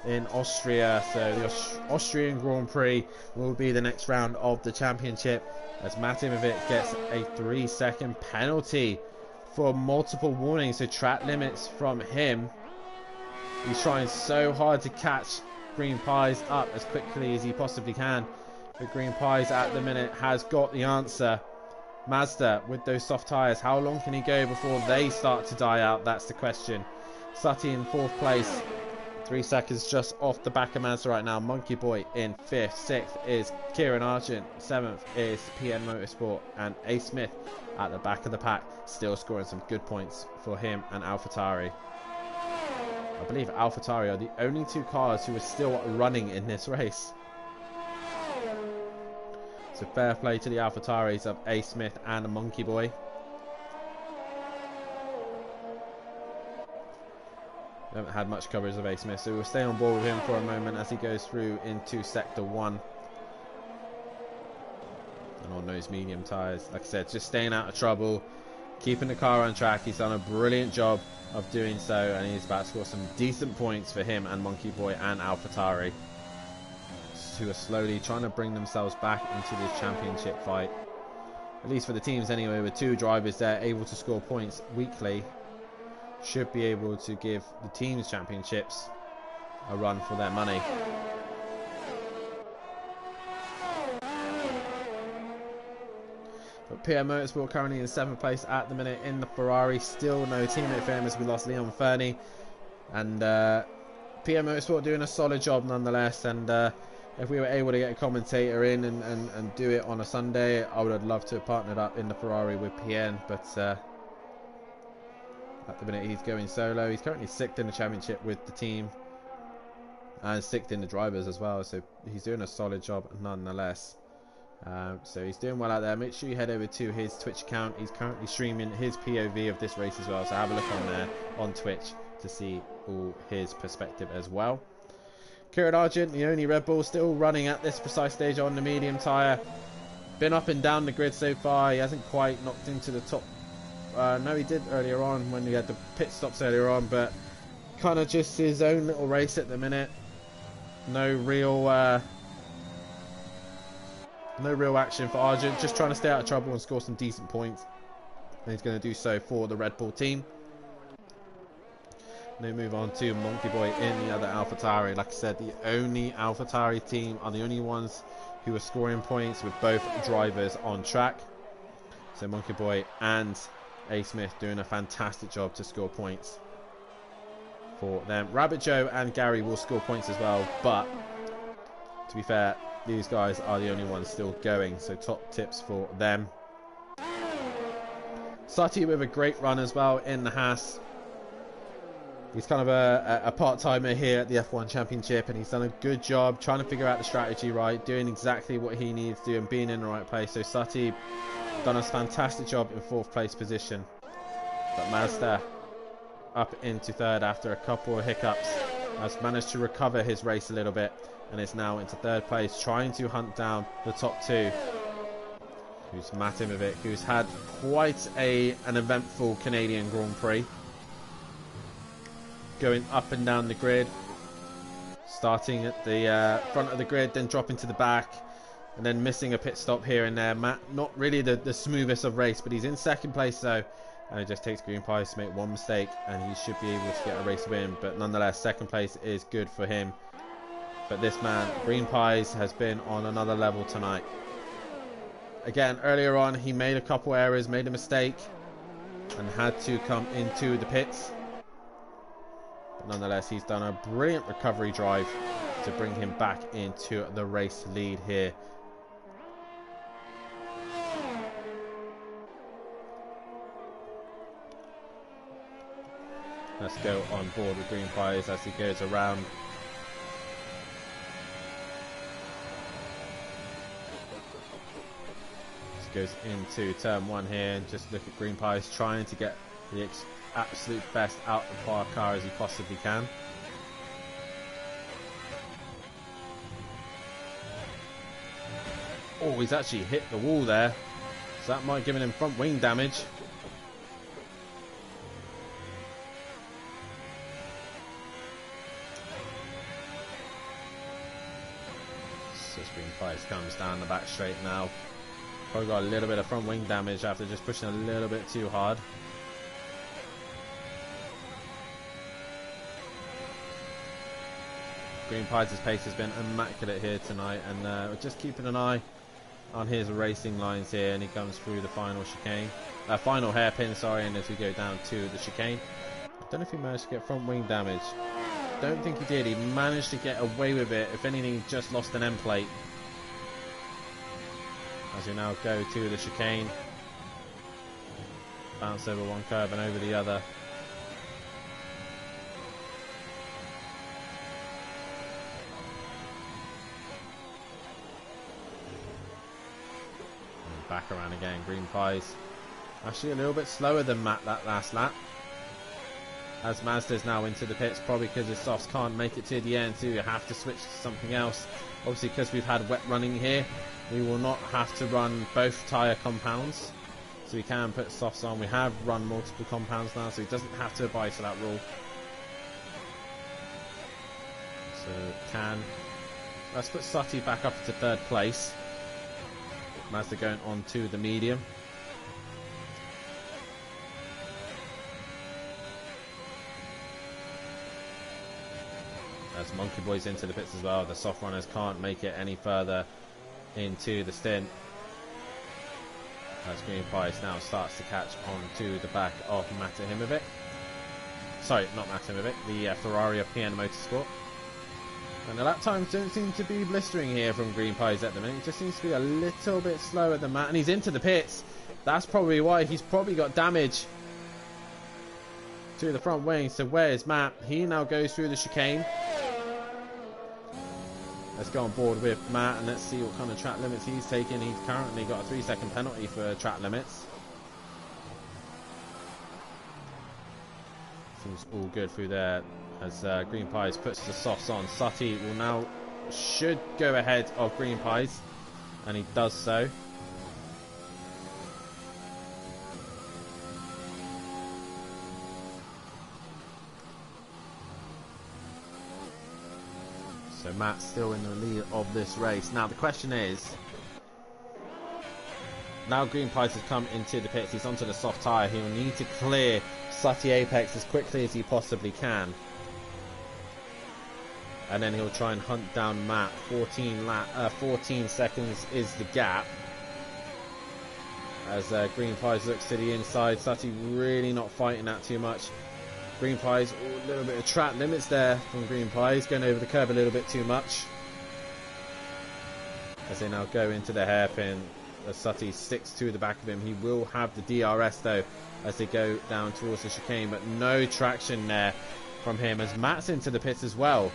in Austria. So the Austrian Grand Prix will be the next round of the championship, as Matimovic gets a 3-second penalty for multiple warnings, so track limits from him. He's trying so hard to catch Green Pies up as quickly as he possibly can, but Green Pies at the minute has got the answer. Mazda with those soft tyres, how long can he go before they start to die out? That's the question. Sutty in 4th place, 3 seconds just off the back of Mazda right now. Monkey Boy in 5th, 6th is Kieran Argent, 7th is PM Motorsport, and A Smith at the back of the pack, still scoring some good points for him and AlphaTauri. I believe AlphaTauri are the only two cars who are still running in this race. So fair play to the AlphaTauris of A Smith and Monkey Boy. We haven't had much coverage of A Smith, so we'll stay on board with him for a moment as he goes through into Sector 1. And on those medium tyres, like I said, just staying out of trouble, keeping the car on track. He's done a brilliant job of doing so, and he's about to score some decent points for him and Monkey Boy and AlphaTauri, who are slowly trying to bring themselves back into this championship fight. At least for the teams anyway, with 2 drivers there able to score points weekly, should be able to give the teams championships a run for their money. But PM Motorsport currently in 7th place at the minute in the Ferrari. Still no teammate for him as we lost Leon Fernie. And PM Motorsport doing a solid job nonetheless. And if we were able to get a commentator in and do it on a Sunday, I would have loved to have partnered up in the Ferrari with PN. But at the minute he's going solo. He's currently 6th in the championship with the team, and 6th in the drivers as well. So he's doing a solid job nonetheless. So he's doing well out there. Make sure you head over to his Twitch account. He's currently streaming his POV of this race as well, so have a look on there on Twitch to see all his perspective as well. Kieran Argent, the only Red Bull, still running at this precise stage on the medium tyre. Been up and down the grid so far. He hasn't quite knocked into the top. No, he did earlier on when we had the pit stops earlier on, but kind of just his own little race at the minute. No real action for Argent. Just trying to stay out of trouble and score some decent points. And he's going to do so for the Red Bull team. Then move on to Monkey Boy in the other AlphaTauri. Like I said, the only AlphaTauri team are the only ones who are scoring points with both drivers on track. So Monkey Boy and A Smith doing a fantastic job to score points for them. Rabbit Joe and Gary will score points as well, but to be fair, these guys are the only ones still going, so top tips for them. Sutty with a great run as well in the Haas. He's kind of a part-timer here at the F1 Championship, and he's done a good job trying to figure out the strategy right, doing exactly what he needs to do and being in the right place. So Sutty done a fantastic job in 4th place position. But Mazda up into 3rd after a couple of hiccups. Has managed to recover his race a little bit and is now into 3rd place, trying to hunt down the top 2. Who's Matimovic, who's had quite an eventful Canadian Grand Prix. Going up and down the grid, starting at the front of the grid, then dropping to the back, and then missing a pit stop here and there. Matt, not really the smoothest of race, but he's in 2nd place though, and it just takes Green Pies to make one mistake and he should be able to get a race win. But nonetheless, 2nd place is good for him. But this man, Green Pies, has been on another level tonight. Again, earlier on he made a couple errors, made a mistake, and had to come into the pits. Nonetheless, he's done a brilliant recovery drive to bring him back into the race lead here. Let's go on board with Green Pies as he goes around. Just goes into turn 1 here, and just look at Green Pies trying to get the absolute best out of our car as he possibly can. Oh, he's actually hit the wall there, so that might have given him front wing damage. So Green Pies comes down the back straight now. Probably got a little bit of front wing damage after just pushing a little bit too hard. Green Pies' pace has been immaculate here tonight, and we're just keeping an eye on his racing lines here, and he comes through the final chicane, final hairpin, sorry, and as we go down to the chicane. I don't know if he managed to get front wing damage. Don't think he did. He managed to get away with it. If anything, he just lost an end plate. As we now go to the chicane, bounce over one curb and over the other. Back around again. Green Pies actually a little bit slower than Matt that last lap, as Mazda's now into the pits, probably because his softs can't make it to the end, so you have to switch to something else. Obviously, because we've had wet running here, we will not have to run both tyre compounds, so we can put softs on. We have run multiple compounds now, so he doesn't have to abide to that rule. So let's put Sutty back up to 3rd place. Mazda going on to the medium. As Monkey Boy's into the pits as well. The soft runners can't make it any further into the stint. As Green Pies now starts to catch on to the back of Matimovic. Sorry, not Matimovic, the Ferrari of PN Motorsport. And the lap times don't seem to be blistering here from Green Pies at the minute. It just seems to be a little bit slower than Matt. And he's into the pits. That's probably why. He's probably got damage to the front wing. So where's Matt? He now goes through the chicane. Let's go on board with Matt and let's see what kind of track limits he's taking. He's currently got a 3-second penalty for track limits. Seems all good through there. As Green Pies puts the softs on. Sutty will now should go ahead of Green Pies, and he does so. Matt still in the lead of this race. Now the question is, now Green Pies has come into the pits, he's onto the soft tyre, he'll need to clear Sutty Apex as quickly as he possibly can. And then he'll try and hunt down Matt. 14 seconds is the gap. As Green Pies looks to the inside, Sutty really not fighting that too much. Green Pies, a little bit of track limits there from Green Pies, going over the curb a little bit too much. As they now go into the hairpin, as Sutty sticks to the back of him. He will have the DRS though as they go down towards the chicane, but no traction there from him as Matt's into the pits as well.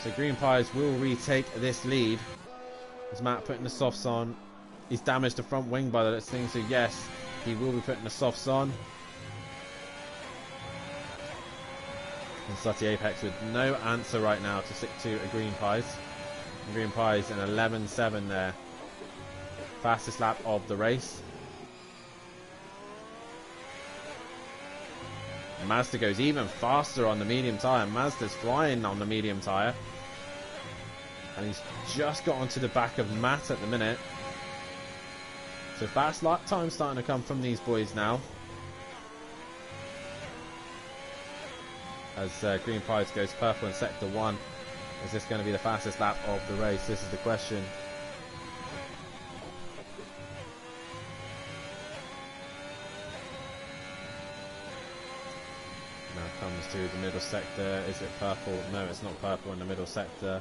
So Green Pies will retake this lead as Matt putting the softs on. He's damaged the front wing by that thing, so yes, he will be putting the softs on. And Sutty Apex with no answer right now to stick to a Green Pies. And Green Pies an 11.7 there. Fastest lap of the race. Mazda goes even faster on the medium tyre. Mazda's flying on the medium tyre. And he's just got onto the back of Matt at the minute. So fast lap time starting to come from these boys now. As Green Pies goes purple in sector 1. Is this going to be the fastest lap of the race? This is the question. Comes to the middle sector. Is it purple? No, it's not purple in the middle sector.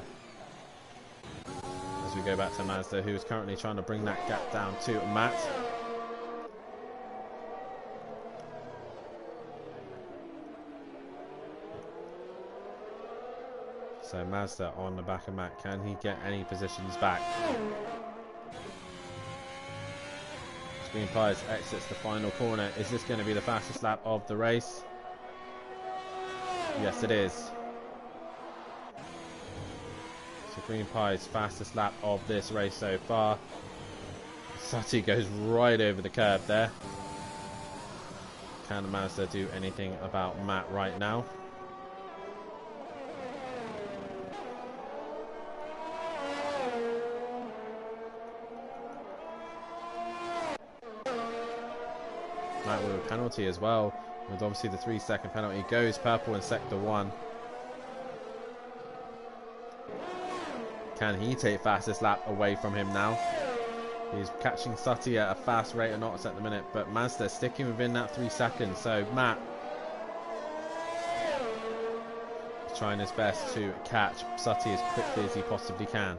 As we go back to Mazda, who is currently trying to bring that gap down to Matt. So Mazda on the back of Matt. Can he get any positions back? Green Pies exits the final corner. Is this going to be the fastest lap of the race? Yes, it is. So Green Pies fastest lap of this race so far. Sutty goes right over the curb there. Can Mazda do anything about Matt right now? Matt with a penalty as well. With obviously the 3-second penalty. Goes purple in sector 1. Can he take fastest lap away from him now? He's catching Sutty at a fast rate of knots at the minute, but Mazda sticking within that 3 seconds. So Matt is trying his best to catch Sutty as quickly as he possibly can.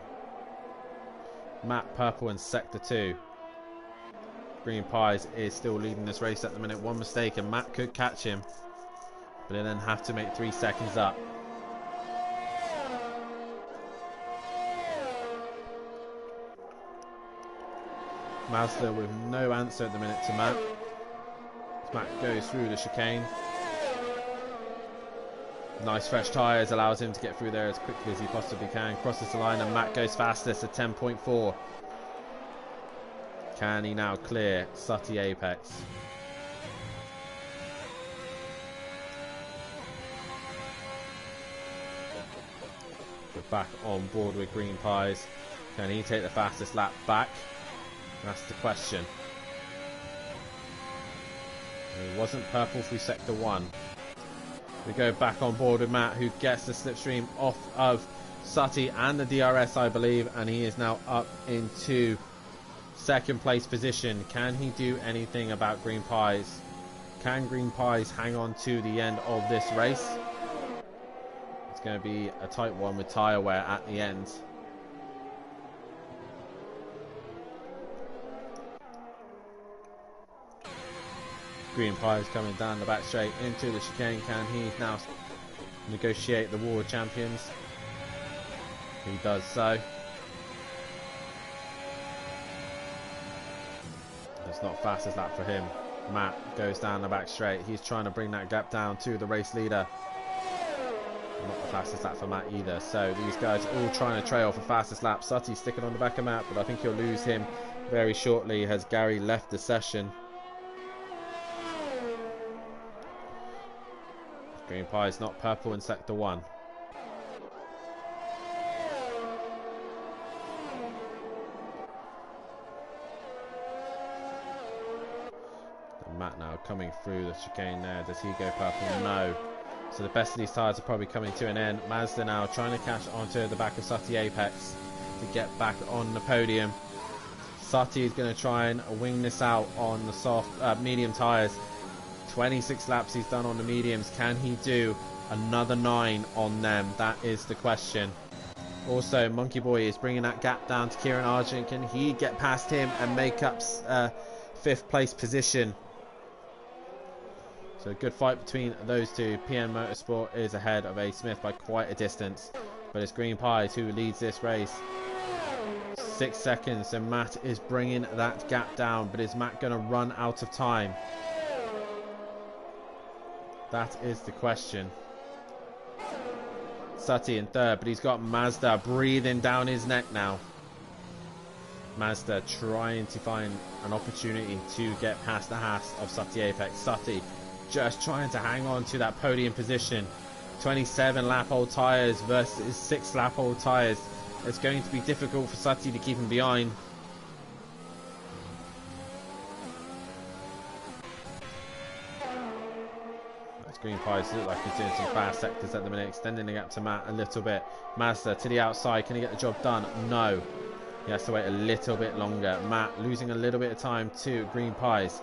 Matt purple in sector 2. Green Pies is still leading this race at the minute. One mistake and Matt could catch him, but he'll then have to make 3 seconds up. Mazda with no answer at the minute to Matt. As Matt goes through the chicane. Nice fresh tyres allows him to get through there as quickly as he possibly can. Crosses the line and Matt goes fastest at 10.4. Can he now clear Sutty Apex? We're back on board with Green Pies. Can he take the fastest lap back? That's the question. He wasn't purple through sector 1. We go back on board with Matt, who gets the slipstream off of Sutty and the DRS, I believe, and he is now up into second place position. Can he do anything about Green Pies? Can Green Pies hang on to the end of this race? It's going to be a tight one with tyre wear at the end. Green Pies coming down the back straight into the chicane. Can he now negotiate the World Champions? He does so. It's not fastest lap for him. Matt goes down the back straight. He's trying to bring that gap down to the race leader. Not the fastest lap for Matt either. So these guys are all trying to trail for fastest lap. Sutty sticking on the back of Matt, but I think he'll lose him very shortly as Gary left the session. Green Pies not purple in sector 1. Matt now coming through the chicane there. Does he go purple? No. So the best of these tyres are probably coming to an end. Mazda now trying to catch onto the back of Sutty Apex to get back on the podium. Sutty is going to try and wing this out on the soft medium tyres. 26 laps he's done on the mediums. Can he do another 9 on them? That is the question. Also, Monkey Boy is bringing that gap down to Kieran Argent. Can he get past him and make up 5th place position? So a good fight between those two. PN Motorsport is ahead of A Smith by quite a distance, but it's Green Pies who leads this race. 6 seconds, and Matt is bringing that gap down, but is Matt going to run out of time? That is the question. Sutty in 3rd, but he's got Mazda breathing down his neck now. Mazda trying to find an opportunity to get past the Haas of Sutty Apex. Sutty just trying to hang on to that podium position. 27 lap old tyres versus 6 lap old tyres. It's going to be difficult for Sutty to keep him behind. Green Pies look like he's doing some fast sectors at the minute, extending the gap to Matt a little bit. Mazda to the outside, can he get the job done? No. He has to wait a little bit longer. Matt losing a little bit of time to Green Pies.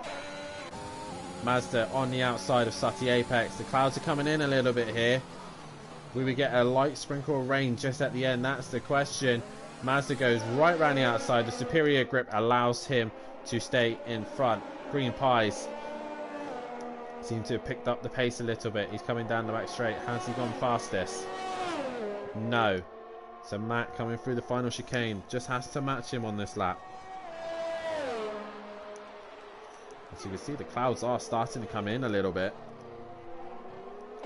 Mazda on the outside of Sutty Apex. The clouds are coming in a little bit here. Will we get a light sprinkle of rain just at the end? That's the question. Mazda goes right round the outside. The superior grip allows him to stay in front. Green Pies seem to have picked up the pace a little bit. He's coming down the back straight. Has he gone fastest? No. So Matt coming through the final chicane. Just has to match him on this lap. As you can see, the clouds are starting to come in a little bit,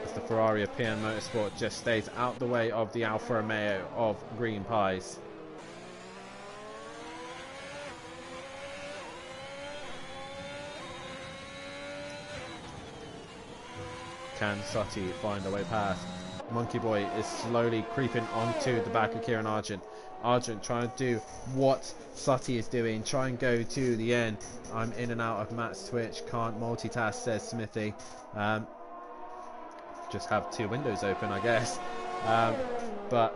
as the Ferrari of PN Motorsport just stays out the way of the Alfa Romeo of Green Pies. Can Sutty find a way past? Monkey Boy is slowly creeping onto the back of Kieran Argent. Argent trying to do what Sutty is doing, try and go to the end. I'm in and out of Matt's Twitch, can't multitask, says Smithy. Just have 2 windows open, I guess. But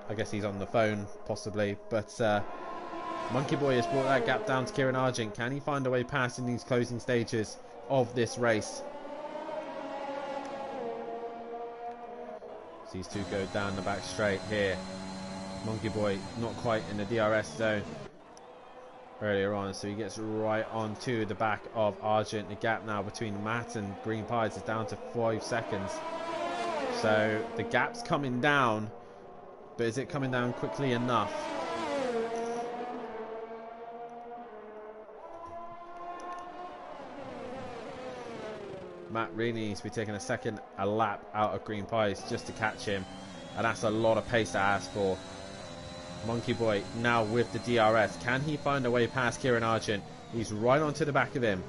I guess he's on the phone, possibly. But Monkey Boy has brought that gap down to Kieran Argent. Can he find a way past in these closing stages of this race? These two go down the back straight here. Monkey Boy not quite in the DRS zone earlier on, so he gets right onto the back of Argent. The gap now between Matt and Green Pies is down to 5 seconds. So the gap's coming down, but is it coming down quickly enough? Matt really needs to be taking a lap out of Green Pies just to catch him, and that's a lot of pace to ask for. Monkey Boy now with the DRS. Can he find a way past Kieran Argent? He's right onto the back of him.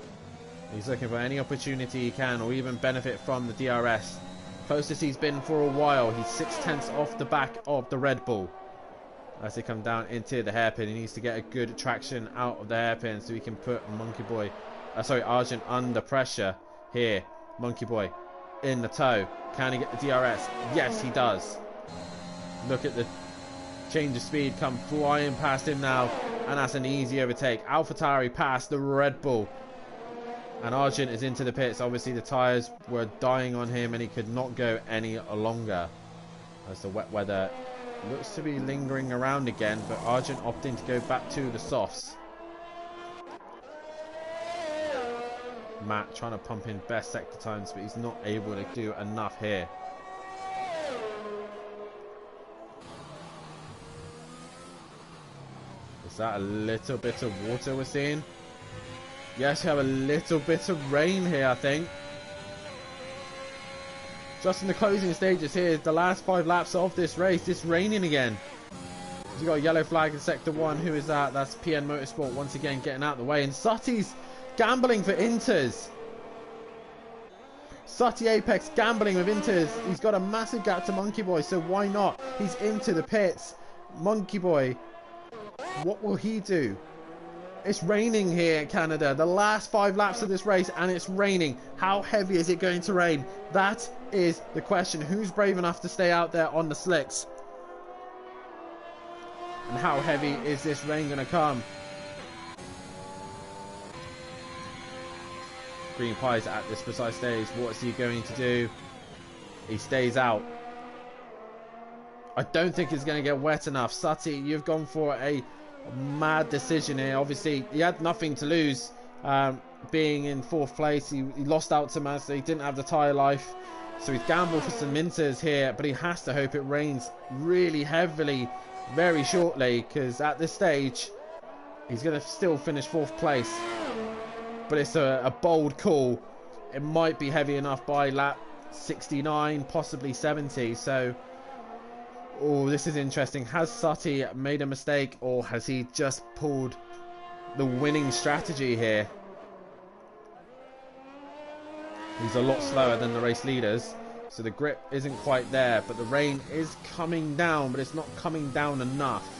He's looking for any opportunity he can, or even benefit from the DRS. Closest he's been for a while. He's 6/10 off the back of the Red Bull. As they come down into the hairpin, he needs to get a good traction out of the hairpin so he can put Argent under pressure here. Monkey Boy in the toe. Can he get the DRS? Yes, he does. Look at the change of speed come flying past him now, and that's an easy overtake. AlphaTauri past the Red Bull, and Argent is into the pits. Obviously the tyres were dying on him and he could not go any longer, as the wet weather looks to be lingering around again, but Argent opting to go back to the softs. Matt trying to pump in best sector times, but he's not able to do enough here. Is that a little bit of water we're seeing? Yes, we have a little bit of rain here, I think. Just in the closing stages here, the last 5 laps of this race, it's raining again. We've got a yellow flag in sector 1. Who is that? That's PN Motorsport once again getting out of the way, and Sutty's gambling for inters. Sutty Apex gambling with inters. He's got a massive gap to Monkey Boy, so why not? He's into the pits. Monkey Boy, what will he do? It's raining here in Canada. The last 5 laps of this race, and it's raining. How heavy is it going to rain? That is the question. Who's brave enough to stay out there on the slicks? And how heavy is this rain going to come? Green Pies at this precise stage. What's he going to do? He stays out. I don't think it's going to get wet enough. Sutty, you've gone for a mad decision here. Obviously, he had nothing to lose being in 4th place. He lost out to Mazda. He didn't have the tyre life. So he's gambled for some Minters here, but he has to hope it rains really heavily very shortly, because at this stage, he's going to still finish 4th place. But it's a bold call. It might be heavy enough by lap 69, possibly 70. So, oh, this is interesting. Has Sutty made a mistake, or has he just pulled the winning strategy here? He's a lot slower than the race leaders, so the grip isn't quite there, but the rain is coming down, but it's not coming down enough.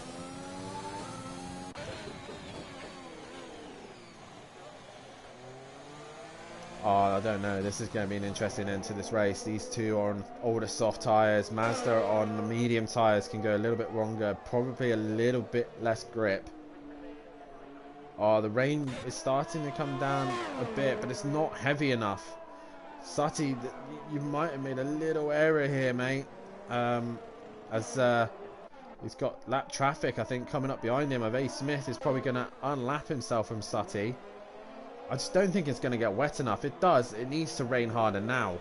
Oh, I don't know. This is going to be an interesting end to this race. These two are on older soft tyres. Mazda on the medium tyres can go a little bit longer, probably a little bit less grip. Oh, the rain is starting to come down a bit, but it's not heavy enough. Sutty, you might have made a little error here, mate. As he's got lap traffic, I think, coming up behind him. A Smith is probably going to unlap himself from Sutty. I just don't think it's going to get wet enough. It does. It needs to rain harder now.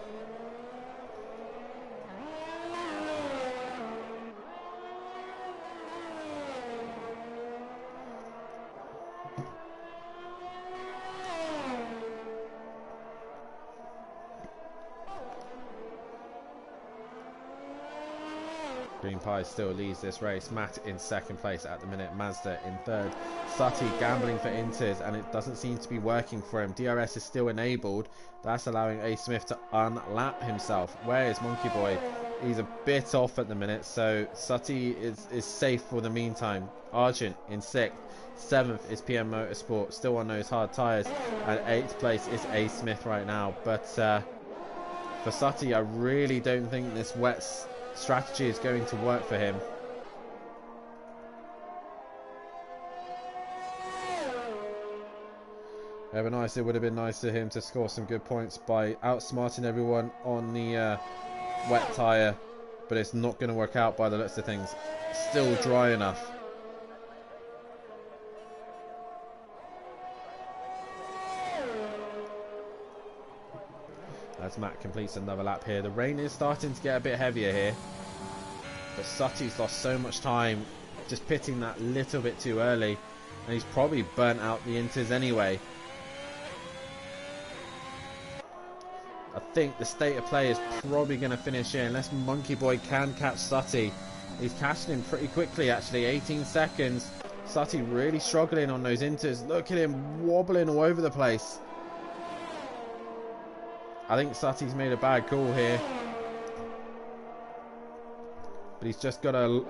Green Pie still leads this race. Matt in 2nd place at the minute. Mazda in 3rd. Sutty gambling for Inters, and it doesn't seem to be working for him. DRS is still enabled. That's allowing A. Smith to unlap himself. Where is Monkey Boy? He's a bit off at the minute, so Sutty is safe for the meantime. Argent in 6th. 7th is PM Motorsport, still on those hard tyres. And 8th place is A. Smith right now. But for Sutty, I really don't think this wet strategy is going to work for him. Ever nice, it would have been nice for him to score some good points by outsmarting everyone on the wet tyre, but it's not going to work out by the looks of things. Still dry enough. As Matt completes another lap here. The rain is starting to get a bit heavier here, but Sutty's lost so much time just pitting that little bit too early, and he's probably burnt out the Inters anyway. I think the state of play is probably going to finish here unless Monkey Boy can catch Sutty. He's catching him pretty quickly, actually. 18 seconds. Sutty really struggling on those Inters. Look at him wobbling all over the place. I think Sutty's made a bad call here, but he's just got to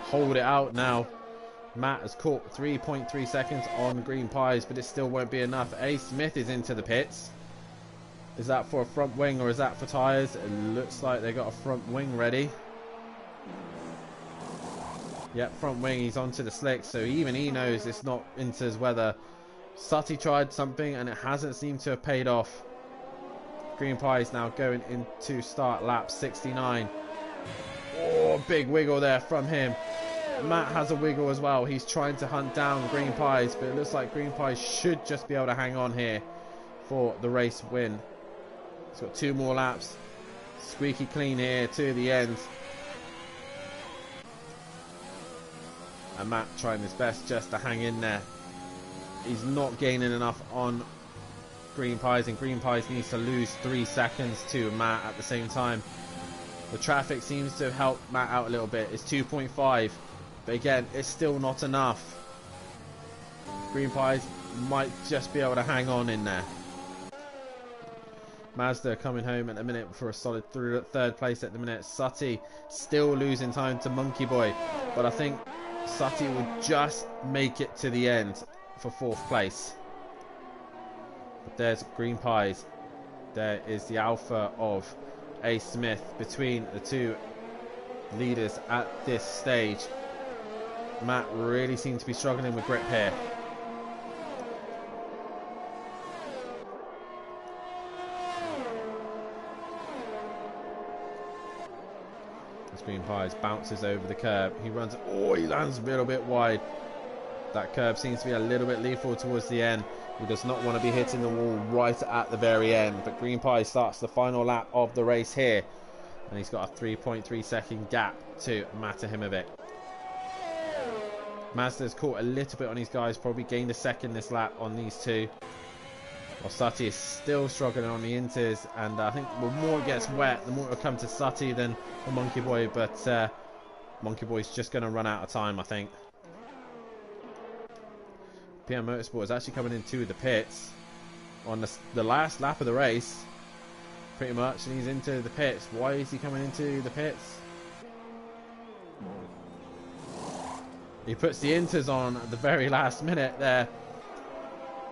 hold it out now. Matt has caught 3.3 seconds on Green Pies, but it still won't be enough. A. Smith is into the pits. Is that for a front wing or is that for tyres? It looks like they got a front wing ready. Yep, front wing. He's onto the slick, so even he knows it's not Inter's weather. Sutty tried something and it hasn't seemed to have paid off. Green Pie is now going into start lap 69. Oh, big wiggle there from him. Matt has a wiggle as well. He's trying to hunt down Green Pies, but it looks like Green Pies should just be able to hang on here for the race win. He's got 2 more laps. Squeaky clean here to the end. And Matt trying his best just to hang in there. He's not gaining enough on Green Pies, and Green Pies needs to lose 3 seconds to Matt at the same time. The traffic seems to have helped Matt out a little bit. It's 2.5, but again, it's still not enough. Green Pies might just be able to hang on in there. Mazda coming home at the minute for a solid 3rd place at the minute. Sutty still losing time to Monkey Boy, but I think Sutty will just make it to the end. for 4th place. But there's Green Pies. There is the alpha of A. Smith between the two leaders at this stage. Matt really seems to be struggling with grip here. Green Pies bounces over the curb. He runs. Oh, he lands a little bit wide. That curb seems to be a little bit lethal towards the end. He does not want to be hitting the wall right at the very end. But Green Pies starts the final lap of the race here. And he's got a 3.3 second gap to Matahimovic. Mazda's caught a little bit on these guys. Probably gained a second this lap on these two. Well, Sutty is still struggling on the inters, and I think the more it gets wet, the more it'll come to Sutty than the Monkey Boy, but Monkey Boy's just going to run out of time, I think. PM Motorsport is actually coming into the pits on the last lap of the race, pretty much, and he's into the pits. Why is he coming into the pits? He puts the inters on at the very last minute there.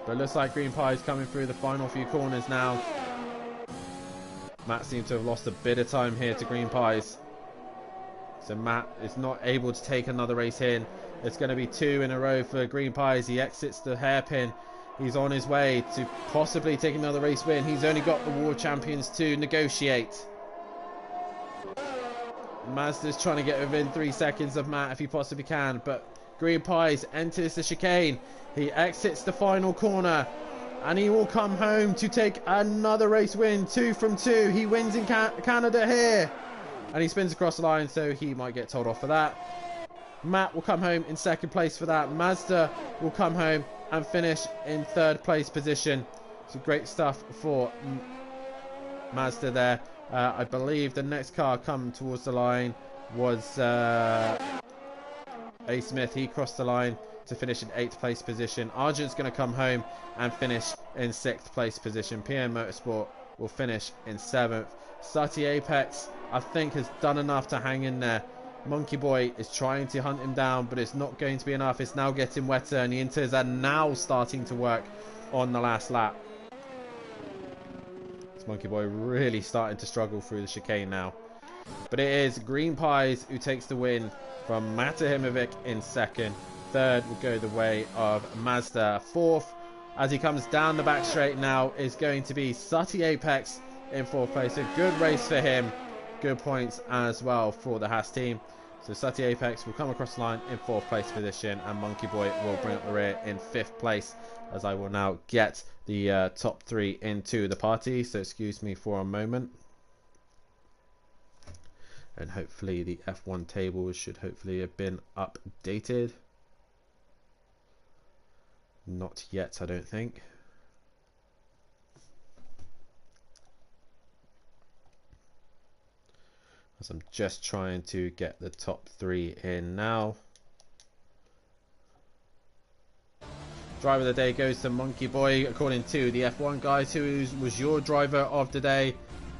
But it looks like Green Pie's coming through the final few corners now. Matt seems to have lost a bit of time here to Green Pies. So Matt is not able to take another race in. It's going to be 2 in a row for Green Pies. He exits the hairpin. He's on his way to possibly take another race win. He's only got the World Champions to negotiate. Mazda's trying to get within 3 seconds of Matt if he possibly can. But Green Pies enters the chicane. He exits the final corner. And he will come home to take another race win. 2 from 2. He wins in Canada here. And he spins across the line, so he might get told off for that. Matt will come home in 2nd place for that. Mazda will come home and finish in 3rd place position. So great stuff for Mazda there. I believe the next car come towards the line was A. Smith. He crossed the line to finish in 8th place position. Argent's going to come home and finish in 6th place position. PM Motorsport will finish in 7th. Sutty Apex, I think, has done enough to hang in there. Monkey Boy is trying to hunt him down, but it's not going to be enough. It's now getting wetter, and the inters are now starting to work on the last lap. This Monkey Boy really starting to struggle through the chicane now. But it is Green Pies who takes the win from Matahimovic in 2nd. 3rd will go the way of Mazda. 4th, as he comes down the back straight now, is going to be Sutty Apex in 4th place. A good race for him. Good points as well for the Haas team. So Sutty Apex will come across the line in 4th place position, and Monkey Boy will bring up the rear in 5th place, as I will now get the top 3 into the party. So excuse me for a moment. And hopefully the F1 tables should hopefully have been updated. Not yet, I don't think. As I'm just trying to get the top 3 in now. Driver of the day goes to Monkey Boy, according to the F1 guys. Who was your driver of the day?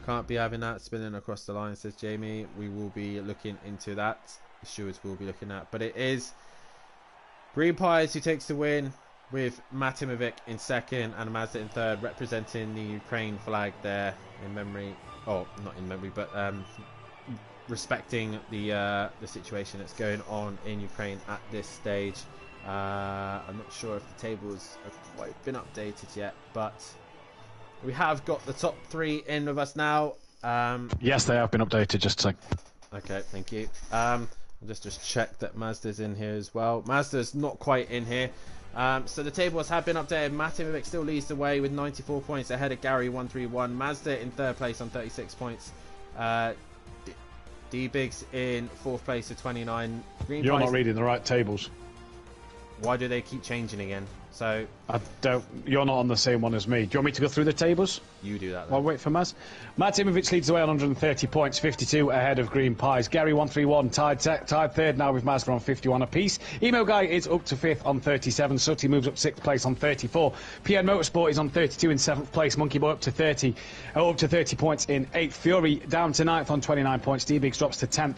Can't be having that spinning across the line, says Jamie. We will be looking into that. The stewards will be looking at. But it is Green Pies who takes the win, with Matimovic in 2nd and Mazda in 3rd, representing the Ukraine flag there in memory. Oh, not in memory, but respecting the situation that's going on in Ukraine at this stage. I'm not sure if the tables have quite been updated yet, but we have got the top 3 in with us now. Yes, they have been updated, just a sec. Okay, thank you. I'll just check that Mazda's in here as well. Mazda's not quite in here. So the tables have been updated. Matimovic still leads the way with 94 points ahead of Gary 131. Mazda in 3rd place on 36 points. D-Biggs in 4th place with 29. Green You're Pies, not reading the right tables. Why do they keep changing again? So I don't. You're not on the same one as me. Do you want me to go through the tables? You do that then. I'll wait for Maz. Matimovic leads the way on 130 points, 52 ahead of Green Pies. Gary 131 tied 3rd now with Mazda on 51 apiece. Emo Guy is up to 5th on 37. Sutty moves up 6th place on 34. PN Motorsport is on 32 in 7th place. Monkey Boy up to 30 points in 8th. Fury down to 9th on 29 points. D-Biggs drops to 10th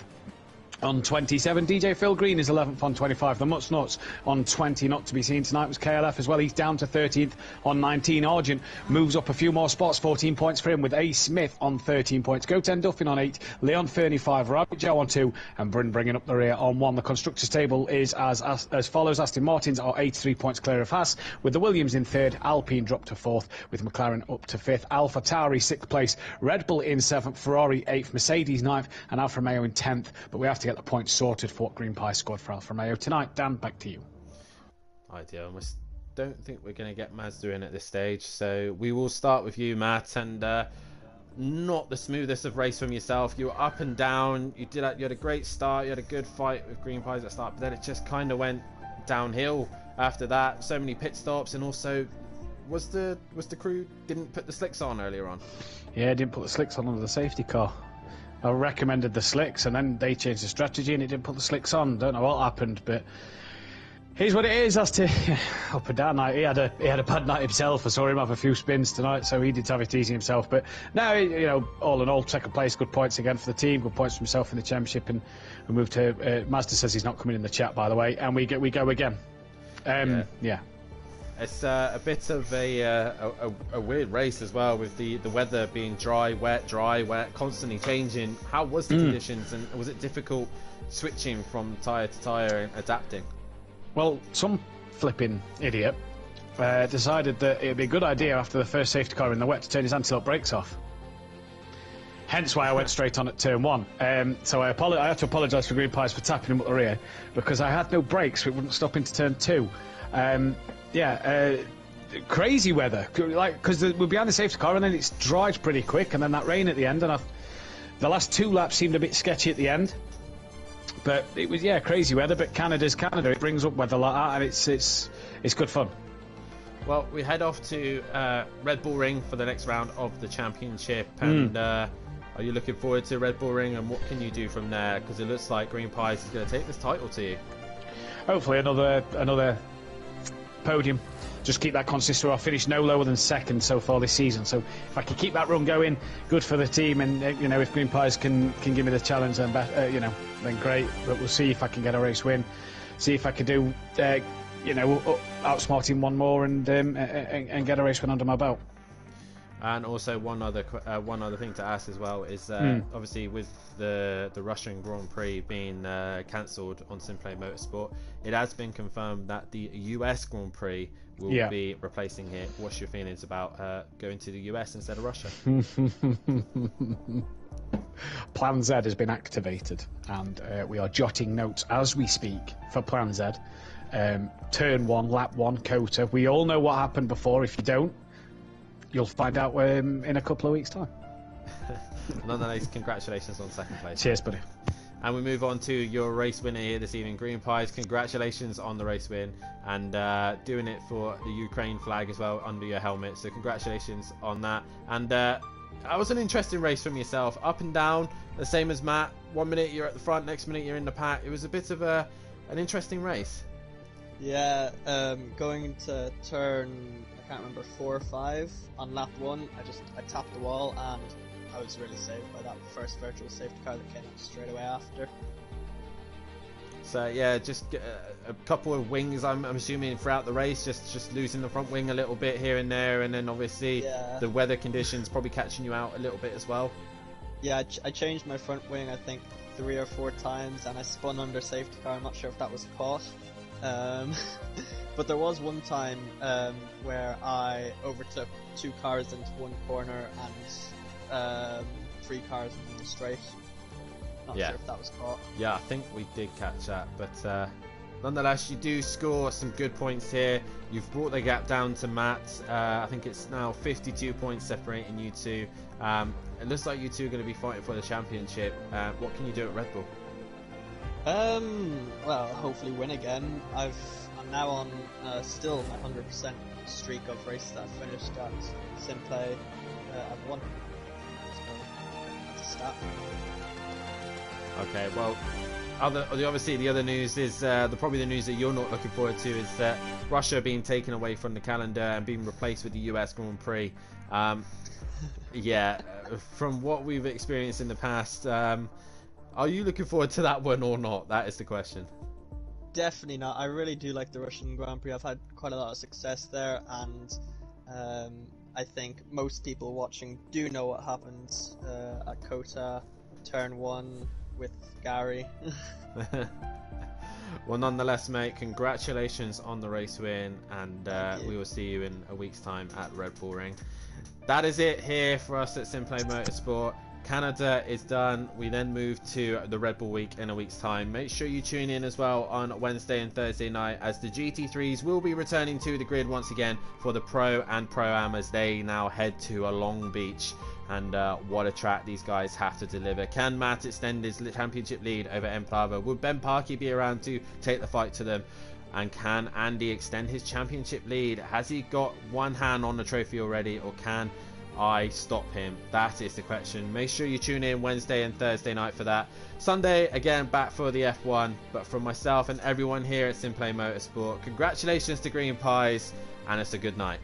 On 27, DJ Phil Green is 11th on 25. The Mutts Nuts on 20, not to be seen tonight, was KLF as well. He's down to 13th on 19. Argent moves up a few more spots, 14 points for him, with A. Smith on 13 points. Goten Duffin on 8, Leon Fernie 5, Rabbit Joe on 2, and Bryn bringing up the rear on 1. The constructors' table is as follows. Aston Martins are 83 points clear of Haas, with the Williams in 3rd, Alpine dropped to 4th, with McLaren up to 5th, Alpha Tauri 6th place, Red Bull in 7th, Ferrari 8th, Mercedes 9th, and Alfa Romeo in 10th. But we have to get the points sorted for what Green Pie scored for Alfa Romeo tonight. Dan, back to you. Ideal. I don't think we're going to get Mazda in at this stage, so we will start with you, Matt. And not the smoothest of race from yourself. You were up and down. You had a great start. You had a good fight with Green Pies at the start, but then it just kind of went downhill after that. So many pit stops, and also was the crew didn't put the slicks on earlier on? Yeah, didn't put the slicks on under the safety car. I recommended the slicks, and then they changed the strategy and it didn't put the slicks on. Don't know what happened, but here's what it is. As to up and down night, he had a bad night himself. I saw him have a few spins tonight, so he did have it easy himself. But now, you know, all in all, second place, good points again for the team, good points for himself in the championship, and we move to Mazda says he's not coming in the chat, by the way, and we go again. Yeah. It's a bit of a weird race as well, with the weather being dry, wet, constantly changing. How was the conditions, and was it difficult switching from tyre to tyre and adapting? Well, some flipping idiot decided that it would be a good idea after the first safety car in the wet to turn his anti-lock brakes off. Hence why I went straight on at turn 1. So I had to apologise for Green Pies for tapping him at the rear, because I had no brakes, so it wouldn't stop into turn 2. Crazy weather, like, because we're behind the safety car and then it's dried pretty quick, and then that rain at the end, and the last 2 laps seemed a bit sketchy at the end, but it was crazy weather. But Canada's Canada, it brings up weather like that, and it's good fun. Well, we head off to Red Bull Ring for the next round of the championship, and are you looking forward to Red Bull Ring, and what can you do from there? Because it looks like Green Pies is going to take this title to you. Hopefully another podium, just keep that consistency. I'll finish no lower than 2nd so far this season, so if I can keep that run going, good for the team. And you know, if Green Pies can give me the challenge, then then great. But we'll see if I can get a race win, see if I can do outsmart him one more and get a race win under my belt. And also one other thing to ask as well is obviously with the Russian Grand Prix being cancelled on Simplay Motorsport, it has been confirmed that the US Grand Prix will be replacing it. What's your feelings about going to the US instead of Russia? Plan Z has been activated, and we are jotting notes as we speak for Plan Z. Turn 1, lap 1, Kota. We all know what happened before. If you don't, you'll find out in a couple of weeks' time. Nonetheless, congratulations on 2nd place. Cheers, buddy. And we move on to your race winner here this evening, Green Pies. Congratulations on the race win, and doing it for the Ukraine flag as well under your helmet. So congratulations on that. And that was an interesting race from yourself, up and down, the same as Matt. 1 minute you're at the front, next minute you're in the pack. It was a bit of an interesting race. Yeah, going to turn, I can't remember, 4 or 5 on lap 1. I tapped the wall, and I was really saved by that first virtual safety car that came up straight away after. So yeah, just a couple of wings, I'm assuming, throughout the race, just losing the front wing a little bit here and there, and then obviously the weather conditions probably catching you out a little bit as well. Yeah, I changed my front wing, I think 3 or 4 times, and I spun under safety car. I'm not sure if that was caught. But there was one time where I overtook 2 cars into one corner and 3 cars in one straight. Not sure if that was caught. Yeah, I think we did catch that, but nonetheless, you do score some good points here. You've brought the gap down to Matt. I think it's now 52 points separating you two. It looks like you two are going to be fighting for the championship. What can you do at Red Bull? Well, hopefully win again. I'm now on still my 100% streak of races that I've finished at Simplay. I've won. So that's a stat. Okay, well, obviously the other news is probably the news that you're not looking forward to is that Russia being taken away from the calendar and being replaced with the US Grand Prix. Yeah, from what we've experienced in the past, Are you looking forward to that one or not? That is the question. Definitely not. I really do like the Russian Grand Prix. I've had quite a lot of success there, and I think most people watching do know what happened at Kota Turn 1 with Gary. Well, nonetheless, mate, congratulations on the race win, and we will see you in a week's time at Red Bull Ring. That is it here for us at Simplay Motorsport. Canada is done. We then move to the Red Bull Week in a week's time. Make sure you tune in as well on Wednesday and Thursday night, as the GT3s will be returning to the grid once again for the Pro and Pro-Am, as they now head to a Long Beach. And what a track these guys have to deliver. Can Matt extend his championship lead over Emplava? Will Ben Parkey be around to take the fight to them? And can Andy extend his championship lead? Has he got one hand on the trophy already, or can I stop him? That is the question. Make sure you tune in Wednesday and Thursday night for that. Sunday, again, back for the F1. But from myself and everyone here at Simplay Motorsport, congratulations to Green Pies, and it's a good night.